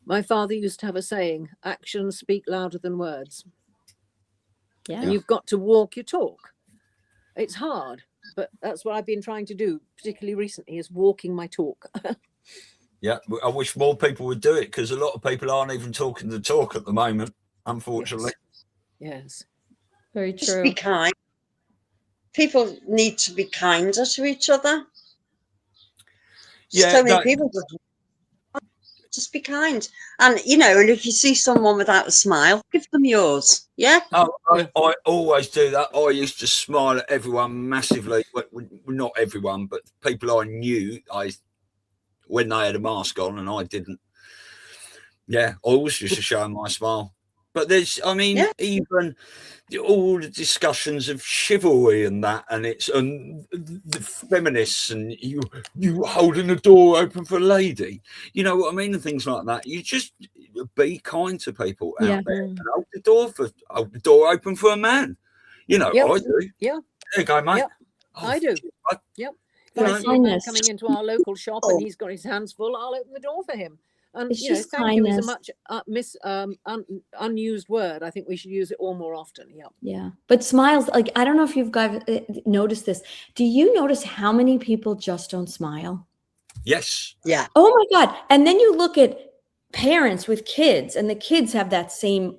My father used to have a saying, actions speak louder than words. Yeah. And you've got to walk your talk. It's hard, but that's what I've been trying to do, particularly recently, is walking my talk. Yeah, I wish more people would do it, because a lot of people aren't even talking the talk at the moment, unfortunately. Yes. Very true. Just be kind. People need to be kinder to each other. Yeah, so many people just be kind. And, and if you see someone without a smile, give them yours. Yeah. Oh, I always do that. I used to smile at everyone massively. Well, not everyone, but people I knew, when they had a mask on and I didn't. Yeah, I always used to show them my smile. But there's, I mean, even all the discussions of chivalry and that, and it's the feminists and you holding the door open for a lady, you know what I mean, and things like that. You just be kind to people out there and hold the door open for a man. You know, I do. Yeah. There you go, mate. Yep. I do. Yep. If I see a man coming into our local shop and he's got his hands full, I'll open the door for him. And it's just thank you is a much unused word. I think we should use it all more often. Yeah. But smiles, like, I don't know if you've guys noticed this. Do you notice how many people just don't smile? Yes. Yeah. Oh my God. And then you look at parents with kids, and the kids have that same,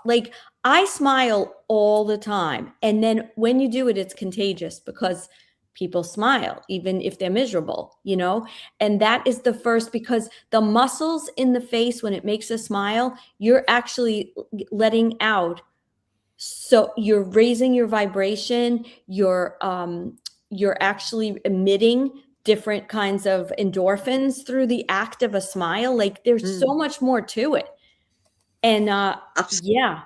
like, I smile all the time. And then when you do it, it's contagious because people smile, even if they're miserable, you know? And that is the first, because the muscles in the face, when it makes a smile, you're actually letting out. So you're raising your vibration. You're actually emitting different kinds of endorphins through the act of a smile. Like, there's so much more to it. And yeah.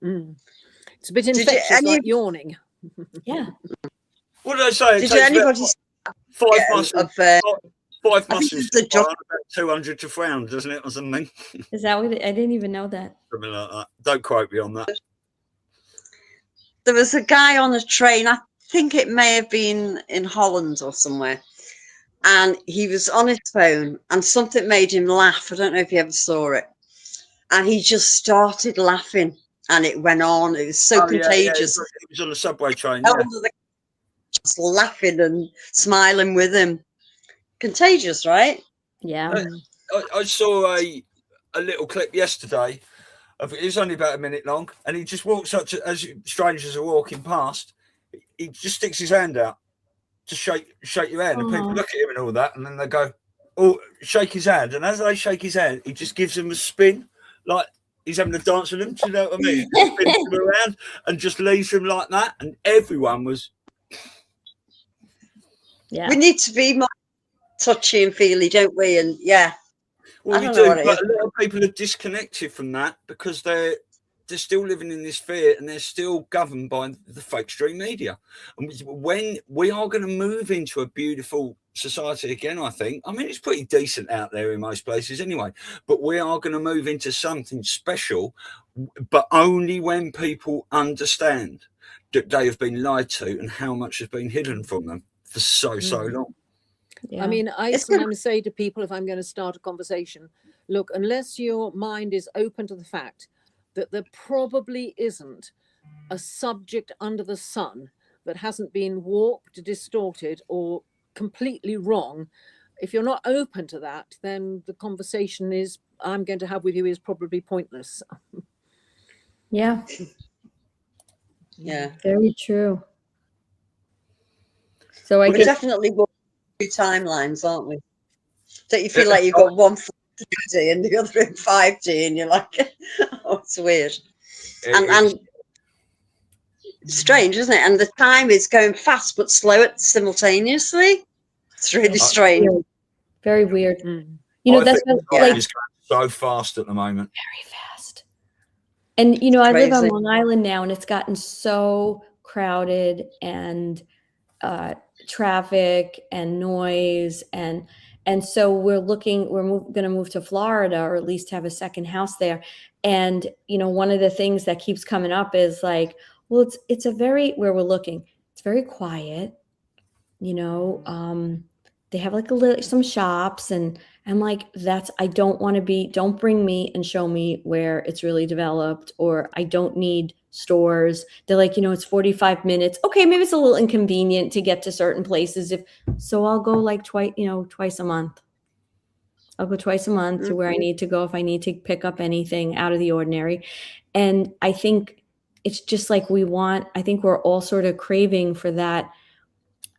It's a bit infectious, like yawning. Yeah. What did I say? Did anybody five muscles? Five muscles. About 200 to frown, doesn't it, or something? Is that what I didn't even know that? Something like that. Don't quote me on that. There was a guy on a train. I think it may have been in Holland or somewhere, and he was on his phone, and something made him laugh. I don't know if you ever saw it, and he just started laughing, and it went on. It was so contagious. Yeah. It was on the subway train. Just laughing and smiling with him. Contagious, right? Yeah. I saw a little clip yesterday. It was only about a minute long, and he just walks up to, as strangers are walking past, he just sticks his hand out to shake your hand, and people look at him and all that, and then they go, "Oh, shake his hand," and as they shake his hand, he just gives them a spin, like he's having a dance with them. Do you know what I mean? He spins them around and just leaves them like that, and everyone was. Yeah. We need to be more touchy and feely, don't we? And well, we do, but a lot of people are disconnected from that because they're still living in this fear, and they're still governed by the fake stream media. And when we are going to move into a beautiful society again, I think, I mean, it's pretty decent out there in most places anyway, but we are going to move into something special, but only when people understand that they have been lied to and how much has been hidden from them for so long. I mean, I sometimes say to people, if I'm going to start a conversation, look, unless your mind is open to the fact that there probably isn't a subject under the sun that hasn't been warped, distorted, or completely wrong, if you're not open to that, then the conversation I'm going to have with you is probably pointless. Yeah. Yeah. Very true. So we're definitely going through timelines, aren't we? Don't you feel like you've got one 3D and the other in 5D, and you're like, oh, it's weird. And strange, isn't it? And the time is going fast but slow simultaneously. It's really strange. Very weird. You know, that's like it's going so fast at the moment. Very fast. And you know, I live on Long Island now, and it's gotten so crowded and traffic and noise, and so we're going to move to Florida, or at least have a second house there. And you know, one of the things that keeps coming up is like, well, it's a very, where we're looking, it's very quiet, you know. They have like some shops, and I'm like, I don't want to don't bring me and show me where it's really developed, or I don't need stores. They're like, you know, it's 45 minutes. Okay, maybe it's a little inconvenient to get to certain places. So I'll go like twice a month. I'll go twice a month to where I need to go if I need to pick up anything out of the ordinary. And I think it's just like I think we're all sort of craving for that.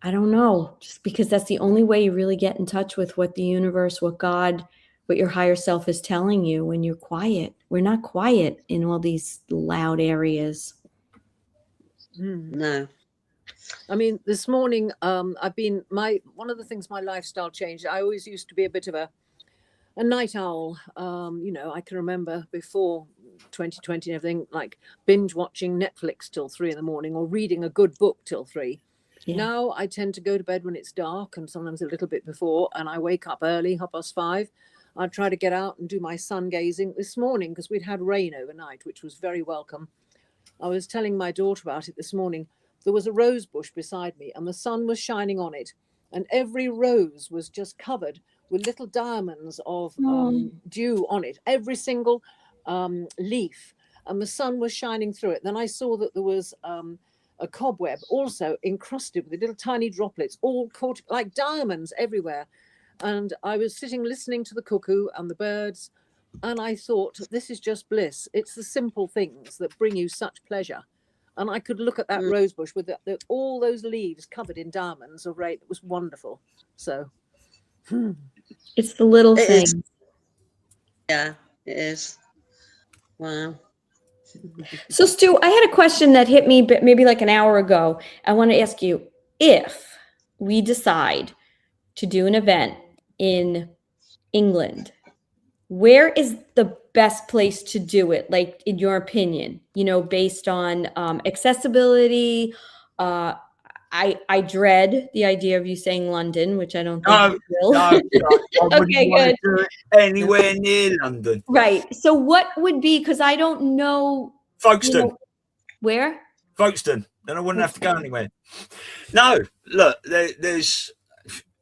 I don't know, just because that's the only way you really get in touch with what the universe, what God, what your higher self is telling you when you're quiet. We're not quiet in all these loud areas. No. I mean, this morning, one of the things my lifestyle changed. I always used to be a bit of a night owl. You know, I can remember before 2020 and everything, like binge watching Netflix till 3 in the morning or reading a good book till 3. Yeah. Now I tend to go to bed when it's dark and sometimes a little bit before, and I wake up early, 5:30. I try to get out and do my sun gazing. This morning, because we'd had rain overnight, which was very welcome, I was telling my daughter about it this morning. There was a rose bush beside me and the sun was shining on it, and every rose was just covered with little diamonds of dew on it, every single leaf, and the sun was shining through it. Then I saw that there was a cobweb also encrusted with little tiny droplets, all caught like diamonds everywhere. And I was sitting listening to the cuckoo and the birds, and I thought, this is just bliss. It's the simple things that bring you such pleasure. And I could look at that rose bush with all those leaves covered in diamonds of rain. It was wonderful. So it's the little It things. is. Yeah, it is. Wow. So, Stu, I had a question that hit me maybe like an hour ago. I want to ask you, if we decide to do an event in England, where is the best place to do it? Like, in your opinion, based on accessibility. I dread the idea of you saying London, which I don't think you will. No, I Okay, good. do it anywhere near London. Right. So what would be, because I don't know. Folkestone. Where? Folkestone. Then I wouldn't have to go anywhere. No, look, there's,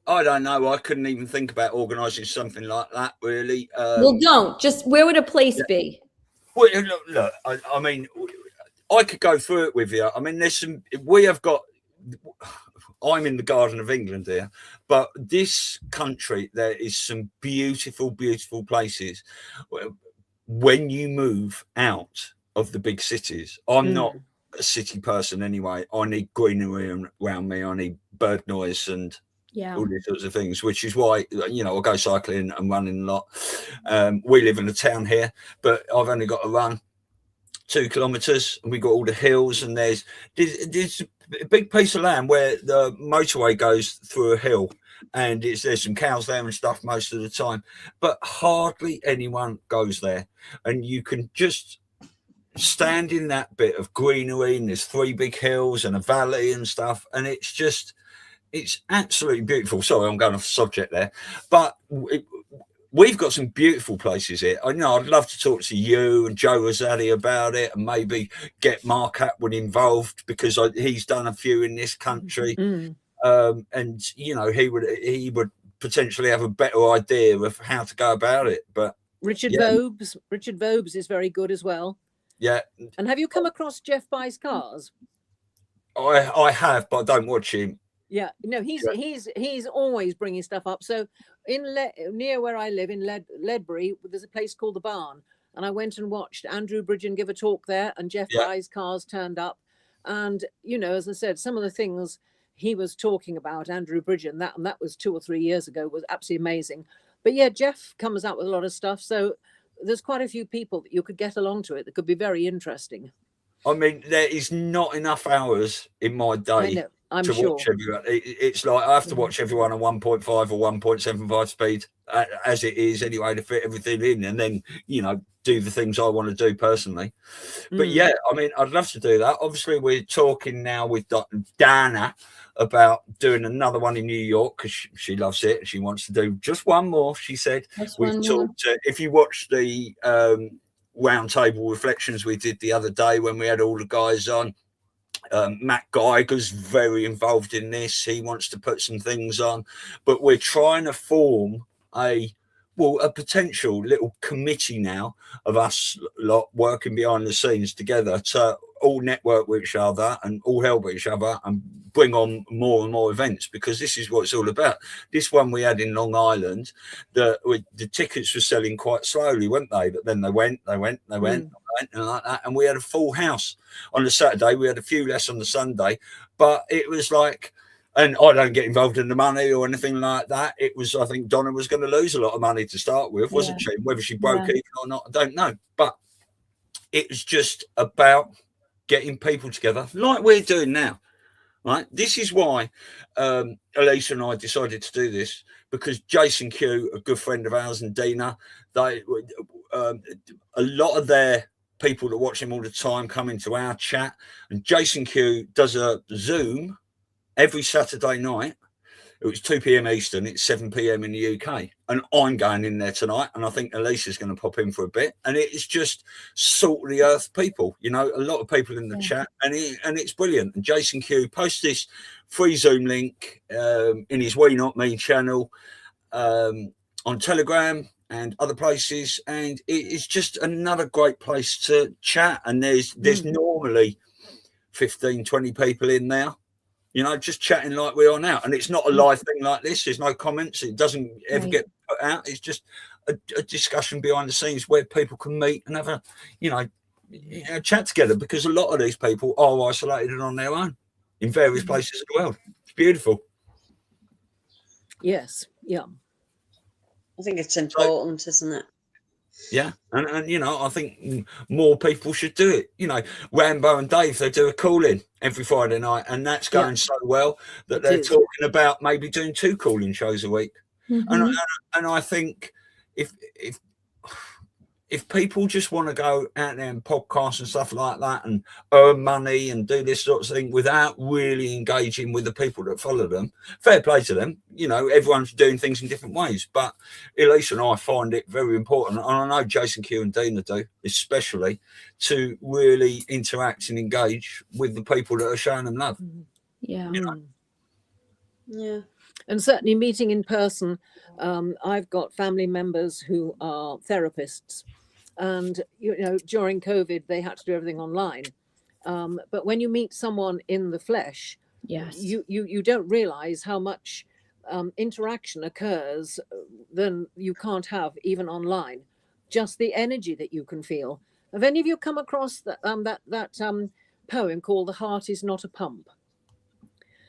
I don't know. I couldn't even think about organising something like that, really. Well, don't. Just where would a place be? Well, look, I mean, I could go through it with you. I mean, we have got, I'm in the Garden of England here, but this country, there is some beautiful, beautiful places. When you move out of the big cities, I'm not a city person anyway. I need greenery around me. I need bird noise and all these sorts of things, which is why, I go cycling and running a lot. We live in a town here, but I've only got to run 2 kilometers, and we got all the hills, and there's a big piece of land where the motorway goes through a hill, and there's some cows there and stuff most of the time, but hardly anyone goes there. And you can just stand in that bit of greenery, and there's 3 big hills and a valley and stuff, and it's absolutely beautiful. Sorry, I'm going off subject there, but we've got some beautiful places here. I know I'd love to talk to you and Joe Rosati about it, and maybe get Mark Atwood involved, because he's done a few in this country. And he would potentially have a better idea of how to go about it. But Richard Vobes is very good as well. Yeah. And have you come across Jeff Buys Cars? I have, but I don't watch him. Yeah, no, he's always bringing stuff up. So near where I live in Ledbury, there's a place called the Barn, and I went and watched Andrew Bridgen give a talk there, and Jeff Buys Cars turned up, and as I said, some of the things he was talking about, Andrew Bridgen, that was 2 or 3 years ago, was absolutely amazing. But yeah, Jeff comes out with a lot of stuff, so there's quite a few people that you could get along to it that could be very interesting. I mean, there is not enough hours in my day to watch everyone. It's like I have to watch everyone on 1.5 or 1.75 speed as it is anyway, to fit everything in, and then do the things I want to do personally. But yeah, I mean, I'd love to do that. Obviously, we're talking now with Dana about doing another one in New York, because she loves it. She wants to do just one more, she said. We've talked, if you watch the round table reflections we did the other day when we had all the guys on, Matt Geiger's very involved in this. He wants to put some things on, but we're trying to form a potential little committee now of us lot working behind the scenes together to all network with each other and all help each other and bring on more and more events, because this is what it's all about. This one we had in Long Island, the tickets were selling quite slowly, weren't they? But then they went and like that, and we had a full house on the Saturday. We had a few less on the Sunday, but it was like, and I don't get involved in the money or anything like that. It was, I think Donna was going to lose a lot of money to start with, wasn't she? Whether she broke even or not, I don't know. But it was just about getting people together like we're doing now, right? This is why Elisa and I decided to do this, because Jason Q, a good friend of ours, and Dina, they a lot of their people that watch him all the time come into our chat. And Jason Q does a Zoom every Saturday night. It was 2 p.m. Eastern. It's 7 p.m. in the UK. And I'm going in there tonight. And I think Elisa's going to pop in for a bit. And it's just salt of the earth people, you know, a lot of people in the chat. And it's brilliant. And Jason Q posts this free Zoom link in his We Not Me channel on Telegram and other places. And it is just another great place to chat. And there's normally 15, 20 people in there. You know, just chatting like we are now. And it's not a live thing like this. There's no comments. It doesn't ever get put out. It's just a discussion behind the scenes where people can meet and have a, chat together, because a lot of these people are isolated and on their own in various places of the world. It's beautiful. Yes. Yeah. I think it's important, isn't it? Yeah, and I think more people should do it. You know, Rambo and Dave, they do a call-in every Friday night, and that's going so well that they're talking about maybe doing 2 call-in shows a week. And I think if people just want to go out there and podcast and stuff like that and earn money and do this sort of thing without really engaging with the people that follow them, fair play to them. You know, everyone's doing things in different ways. But Elisa and I find it very important, and I know Jason Q and Dina do, especially, to really interact and engage with the people that are showing them love. Yeah. You know? Yeah. And certainly meeting in person. I've got family members who are therapists. And, during COVID, they had to do everything online. But when you meet someone in the flesh, you don't realize how much interaction occurs than you can't have even online. Just the energy that you can feel. Have any of you come across that poem called "The Heart Is Not a Pump"?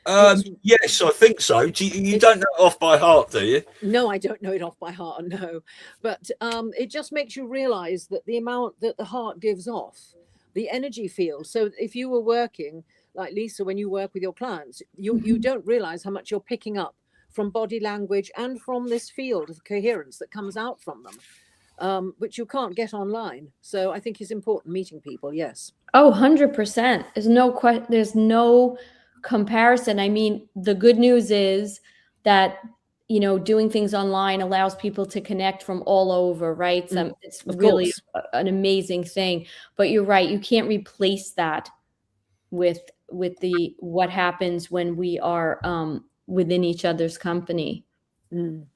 Yes, I think so. You don't know it off by heart, do you? No, I don't know it off by heart, no. But it just makes you realize that the amount that the heart gives off, the energy field. So if you were working, like Lisa, when you work with your clients, you don't realize how much you're picking up from body language and from this field of coherence that comes out from them, which you can't get online. So I think it's important meeting people, yes. Oh, 100%. There's no comparison. I mean, the good news is that, doing things online allows people to connect from all over, right? So it's really an amazing thing. But you're right, you can't replace that with what happens when we are within each other's company. And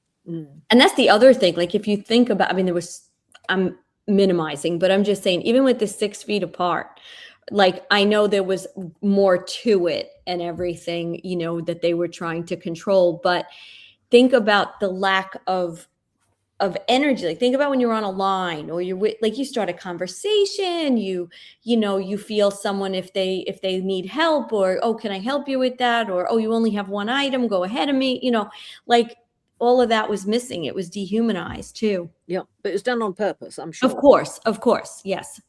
that's the other thing. Like, if you think about, I'm minimizing, but I'm just saying, even with the 6 feet apart, like, I know there was more to it and everything, that they were trying to control, but think about the lack of energy. Like, think about when you're on a line or you start a conversation, you feel someone if they need help, or, oh, can I help you with that? Or, oh, you only have one item, go ahead of me. Like, all of that was missing. It was dehumanized too. Yeah, but it's done on purpose, I'm sure. Of course. Yes.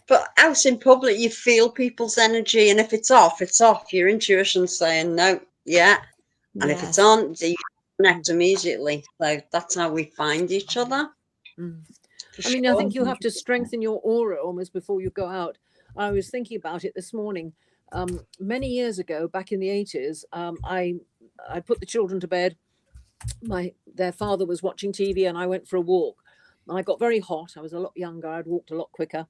But out in public, you feel people's energy, and if it's off, it's off. Your intuition's saying no, and if it's on, you connect immediately. So that's how we find each other. I mean, I think you have to strengthen your aura almost before you go out. I was thinking about it this morning. Many years ago, back in the 80s, I put the children to bed. Their father was watching TV, and I went for a walk. And I got very hot. I was a lot younger. I'd walked a lot quicker.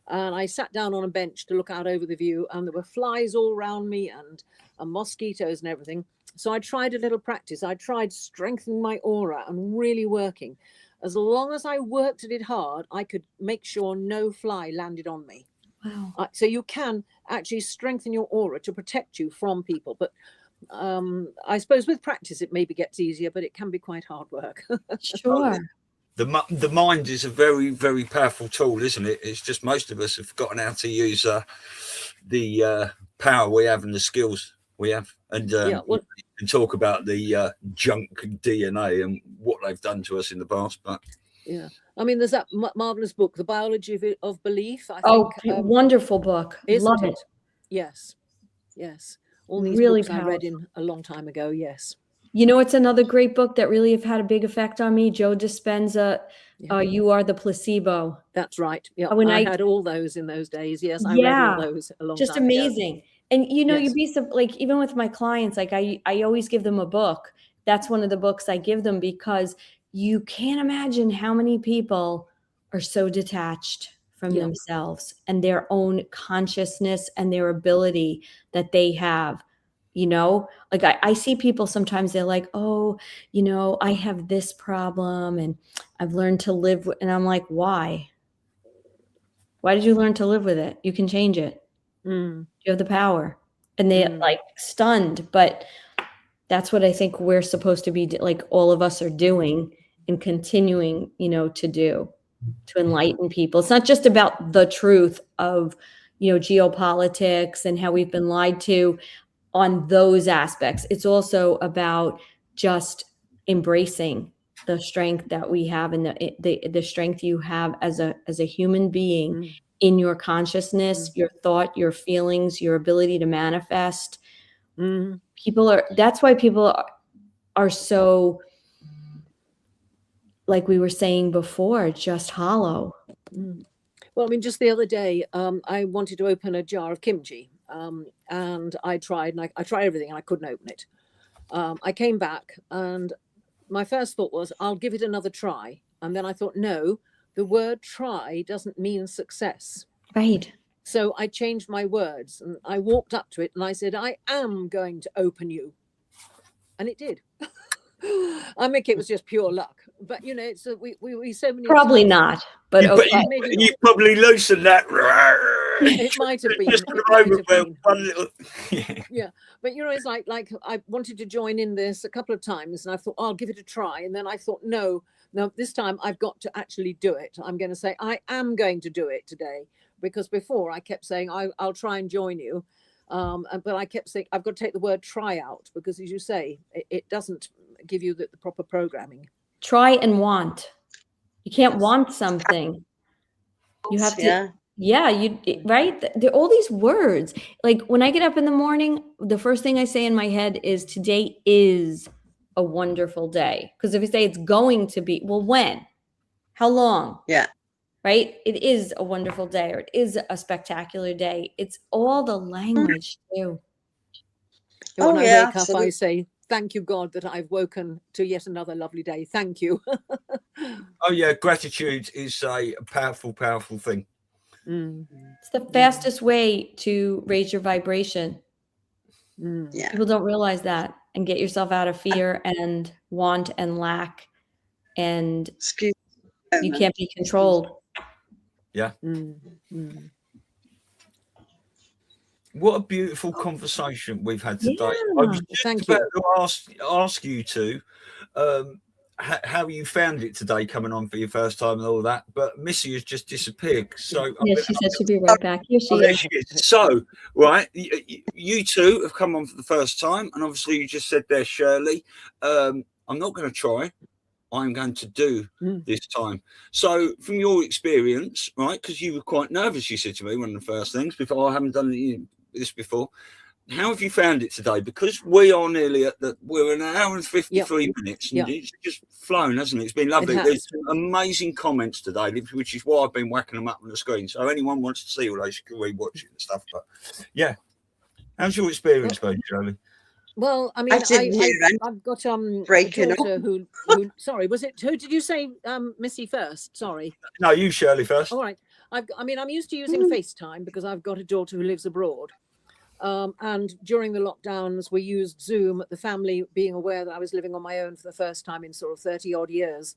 And I sat down on a bench to look out over the view, and there were flies all around me and mosquitoes and everything. So I tried a little practice. I tried strengthening my aura and really working. As long as I worked at it hard, I could make sure no fly landed on me. Wow. So you can actually strengthen your aura to protect you from people. But I suppose with practice, it maybe gets easier, but it can be quite hard work. Sure. The mind is a very, very powerful tool, isn't it? It's just most of us have forgotten how to use the power we have and the skills we have. And and talk about the junk DNA and what they've done to us in the past. But I mean, there's that marvelous book, The Biology of Belief. I think, wonderful book. Love it. Yes. All these Really books I read in a long time ago. Yes. You know, it's another great book that really have had a big effect on me. Joe Dispenza, You Are the Placebo. That's right. Yeah, When I had all those in those days. Yes, I read Yeah, all those a long just time ago. amazing. And you know, Yes. you'd be like, even with my clients, like I always give them a book. That's one of the books I give them, because you can't imagine how many people are so detached from Yeah. themselves and their own consciousness and their ability that they have. You know, like I see people sometimes, they're like, oh, you know, I have this problem and I've learned to live with, and I'm like, why? Why did you learn to live with it? You can change it. Mm. You have the power. And they like stunned, but that's what I think we're supposed to be, like all of us are doing and continuing, you know, to do, to enlighten people. It's not just about the truth of, you know, geopolitics and how we've been lied to on those aspects. It's also about just embracing the strength that we have and the strength you have as a human being in your consciousness, your thought, your feelings, your ability to manifest. That's why people are so, like we were saying before, just hollow. Well, I mean, just the other day, I wanted to open a jar of kimchi, and I tried, and I tried everything, and I couldn't open it. I came back, and my first thought was, I'll give it another try. And then I thought, no, the word try doesn't mean success. Right. So I changed my words, and I walked up to it, and I said, I am going to open you. And it did. I think it was just pure luck, but you know, it's we so many probably times, not, but you probably loosened that. It might have been. Just It might have been. one little, Yeah, but you know, it's like I wanted to join in this a couple of times, and I thought, oh, I'll give it a try, and then I thought, no, this time I've got to actually do it. I'm going to say I am going to do it today, because before I kept saying I'll try and join you, but I kept saying I've got to take the word try out, because as you say, it doesn't give you the proper programming. Try and want. You can't want something. You have to. Right. There are all these words. Like when I get up in the morning, the first thing I say in my head is, today is a wonderful day. Because if you say it's going to be, well, when? How long? Yeah. Right? It is a wonderful day, or it is a spectacular day. It's all the language too. When I wake up, I say, thank you, God, that I've woken to yet another lovely day. Thank you. Oh yeah, gratitude is a powerful, powerful thing. It's the fastest way to raise your vibration. Yeah. People don't realize that, and get yourself out of fear and want and lack, and you can't be controlled. Yeah. What a beautiful conversation we've had today. Yeah. I was just about to ask you two how you found it today, coming on for your first time and all that, but Missy has just disappeared. So yeah, she said she'd be right back. Here she there is. she is. So, right, you two have come on for the first time, and obviously you just said there, Shirley, I'm not going to try. I'm going to do this time. So from your experience, right, because you were quite nervous, you said to me, one of the first things, before, I haven't done this before. How have you found it today? Because we are nearly we're an hour and 53 minutes, and it's just flown, hasn't it? It's been lovely. There's some amazing comments today, which is why I've been whacking them up on the screen. So anyone wants to see all those, you can rewatch it and stuff. But yeah, how's your experience been, Shirley? Well, I mean, I've got a daughter who sorry, was it, who did you say, Missy first? Sorry. No, you, Shirley, first. All right. I'm used to using FaceTime because I've got a daughter who lives abroad. And during the lockdowns, we used Zoom, the family being aware that I was living on my own for the first time in sort of 30 odd years.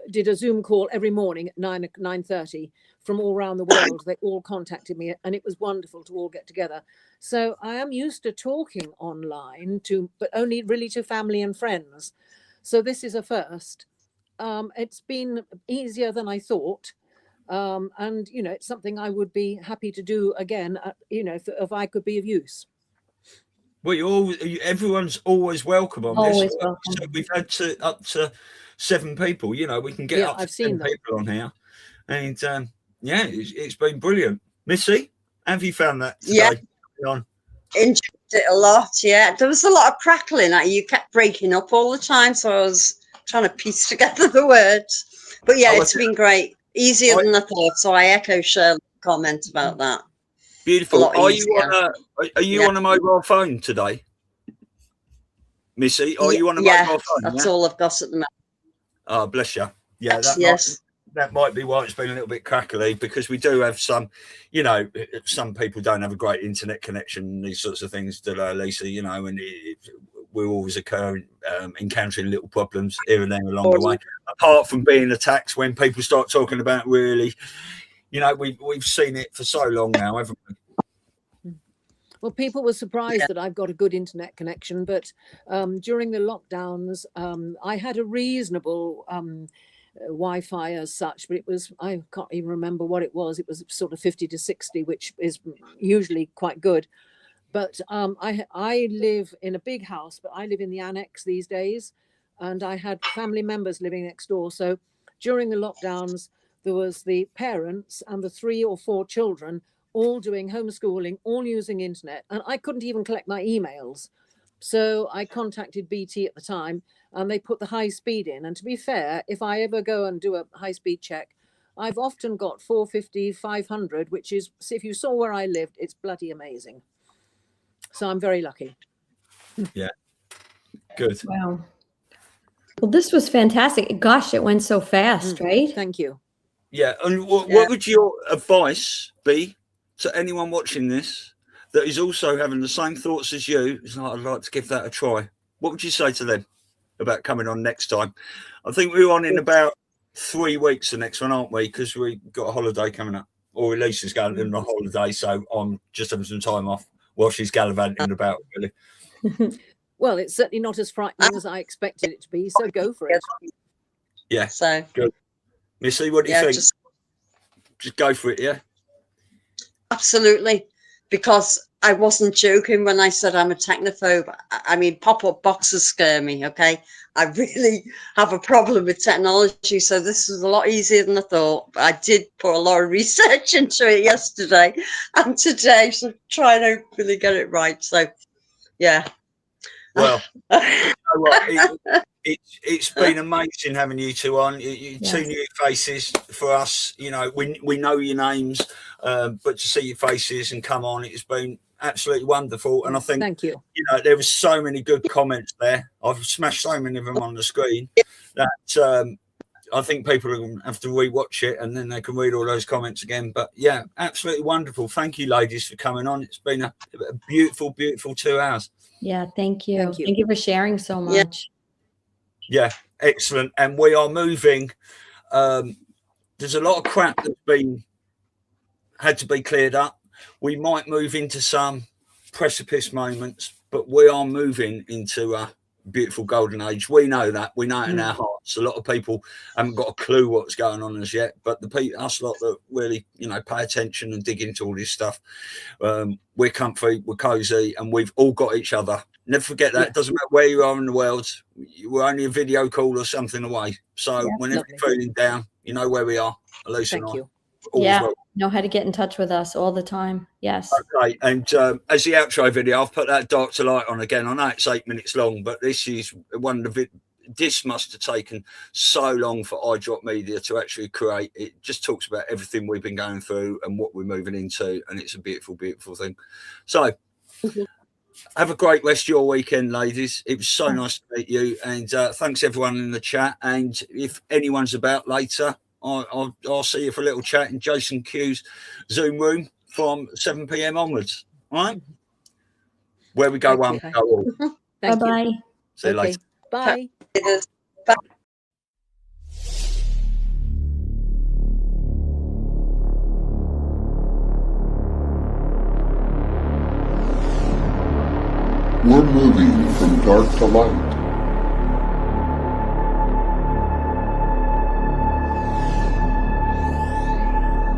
Did a Zoom call every morning at 9:30 from all around the world. They all contacted me, and it was wonderful to all get together. So I am used to talking online but only really to family and friends. So this is a first. It's been easier than I thought. And, you know, it's something I would be happy to do again, you know, if I could be of use. Well, everyone's always welcome on always this. Welcome. So we've had up to 7 people, you know, we can get up to 10 people on here. And yeah, it's been brilliant. Missy, have you found that today? Yeah. enjoyed it a lot. Yeah, there was a lot of crackling. You kept breaking up all the time, so I was trying to piece together the words. But yeah, it's been great, easier than I thought. So I echo Shirley's comment about that. Beautiful. Are you on a mobile phone today, Missy? Are you on a mobile phone? That's all I've got at the moment. Oh, bless you. Yeah, that might be why it's been a little bit crackly, because we do have some, you know, some people don't have a great internet connection, these sorts of things, do they, Lisa? You know, and we're always encountering little problems here and there along the way. Apart from being attacked when people start talking about really, you know, we've seen it for so long now, haven't we? Well, people were surprised that I've got a good internet connection, but during the lockdowns, I had a reasonable Wi-Fi as such, but it was, I can't even remember what it was. It was sort of 50 to 60, which is usually quite good. But I live in a big house, but I live in the annex these days, and I had family members living next door. So during the lockdowns, there was the parents and the 3 or 4 children all doing homeschooling, all using internet, and I couldn't even collect my emails. So I contacted BT at the time, and they put the high speed in. And to be fair, if I ever go and do a high speed check, I've often got 450, 500, which is, if you saw where I lived, it's bloody amazing. So I'm very lucky. Yeah. Good. Wow. Well, this was fantastic. Gosh, it went so fast, right? Thank you. Yeah. And what would your advice be to anyone watching this that is also having the same thoughts as you? It's like, I'd like to give that a try. What would you say to them about coming on next time? I think we're on in about 3 weeks, the next one, aren't we? Because we got a holiday coming up, or Elisa's going on a holiday, so I'm just having some time off while she's gallivanting about, really. Well, it's certainly not as frightening as I expected it to be, so go for it. Yeah, so good. Missy, what do you think? Just go for it, yeah? Absolutely, because I wasn't joking when I said I'm a technophobe. I mean, pop-up boxes scare me, okay? I really have a problem with technology, so this was a lot easier than I thought. But I did put a lot of research into it yesterday and today, so trying to really get it right. So, yeah. Well, you know what? It's been amazing having you two on. You two new faces for us. You know, we know your names, but to see your faces and come on, it's been absolutely wonderful. And I think, thank you. You know, there was so many good comments there. I've smashed so many of them on the screen that I think people are going to have to rewatch it and then they can read all those comments again. But yeah, absolutely wonderful. Thank you, ladies, for coming on. It's been a beautiful, beautiful 2 hours. Yeah, thank you. Thank you for sharing so much. Yeah, excellent. And we are moving. There's a lot of crap that's had to be cleared up. We might move into some precipice moments, but we are moving into a beautiful golden age. We know that. We know it in our hearts. A lot of people haven't got a clue what's going on as yet, but us lot that really, you know, pay attention and dig into all this stuff, we're comfy, we're cozy, and we've all got each other. Never forget that. It doesn't matter where you are in the world. We're only a video call or something away. So whenever you're feeling down, you know where we are. Elisa and I. Yeah, know how to get in touch with us all the time. Yes. Okay, and as the outro video, I've put that dark to light on again. I know it's 8 minutes long, but this is one of the this must have taken so long for iDrop Media to actually create. It just talks about everything we've been going through and what we're moving into, and it's a beautiful, beautiful thing. So have a great rest of your weekend, ladies. It was so nice to meet you, and thanks everyone in the chat. And if anyone's about later, I'll see you for a little chat in Jason Q's Zoom room from 7 p.m. onwards. All right? Where we go one, go all. Bye-bye. See you later. Bye. Bye. We're moving from dark to light.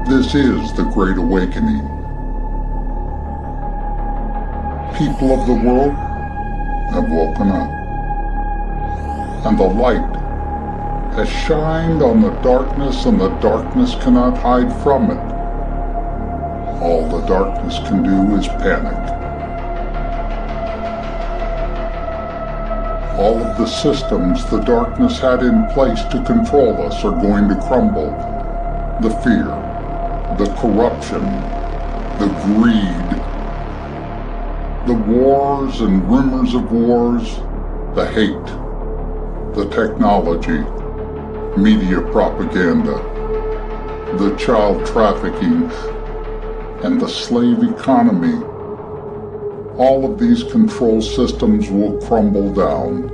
This is the Great Awakening. People of the world have woken up, and the light has shined on the darkness, and the darkness cannot hide from it. All the darkness can do is panic. All of the systems the darkness had in place to control us are going to crumble. The fear, the corruption, the greed, the wars and rumors of wars, the hate, the technology, media propaganda, the child trafficking, and the slave economy. All of these control systems will crumble down.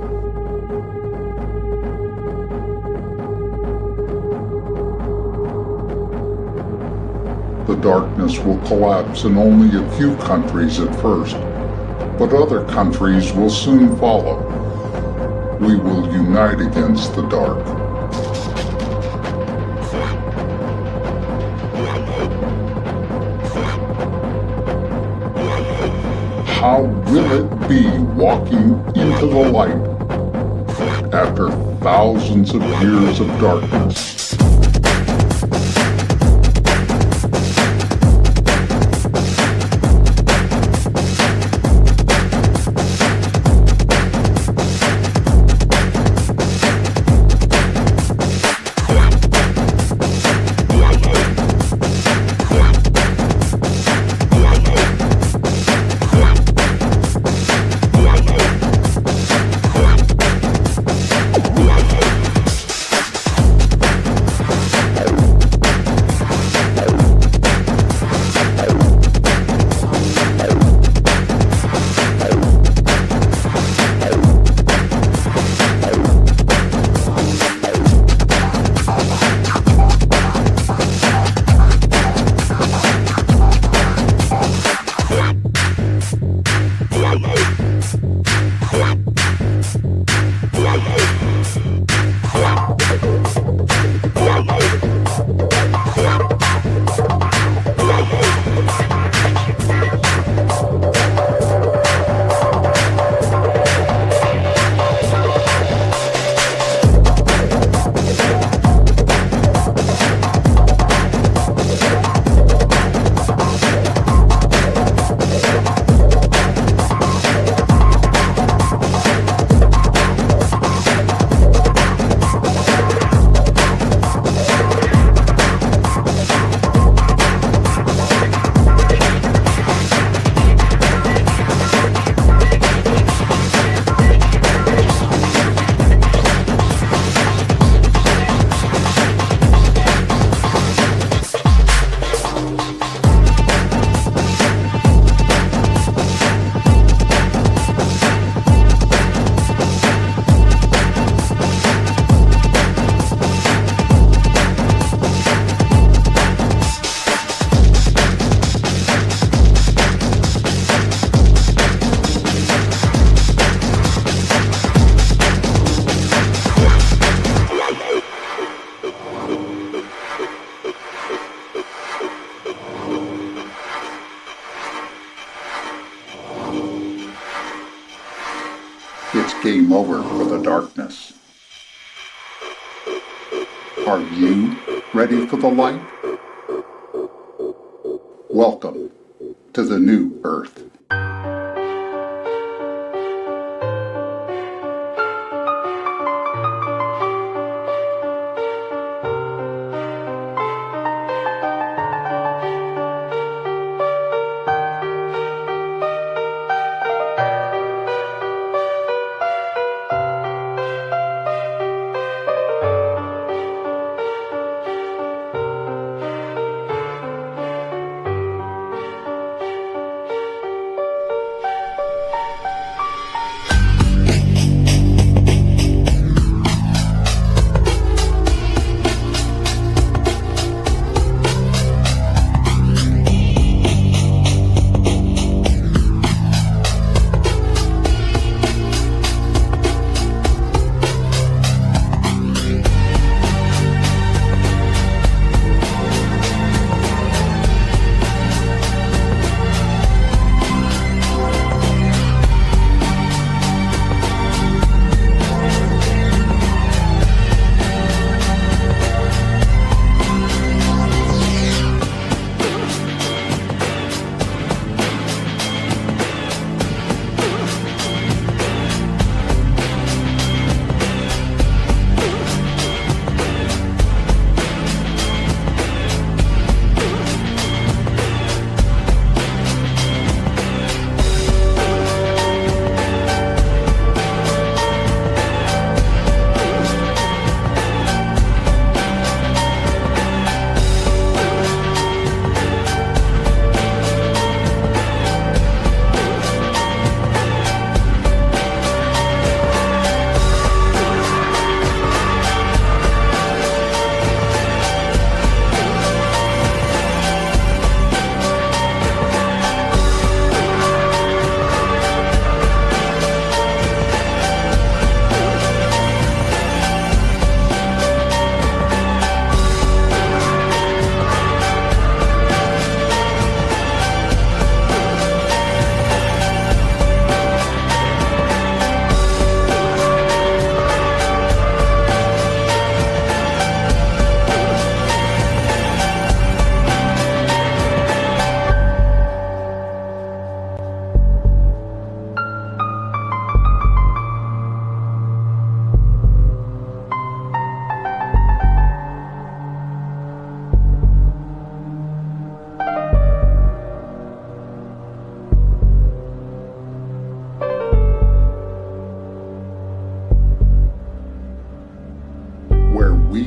The darkness will collapse in only a few countries at first, but other countries will soon follow. We will unite against the dark. How will it be walking into the light after thousands of years of darkness? It's game over for the darkness. Are you ready for the light? Welcome to the new Earth.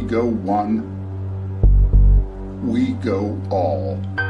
go one, we go all.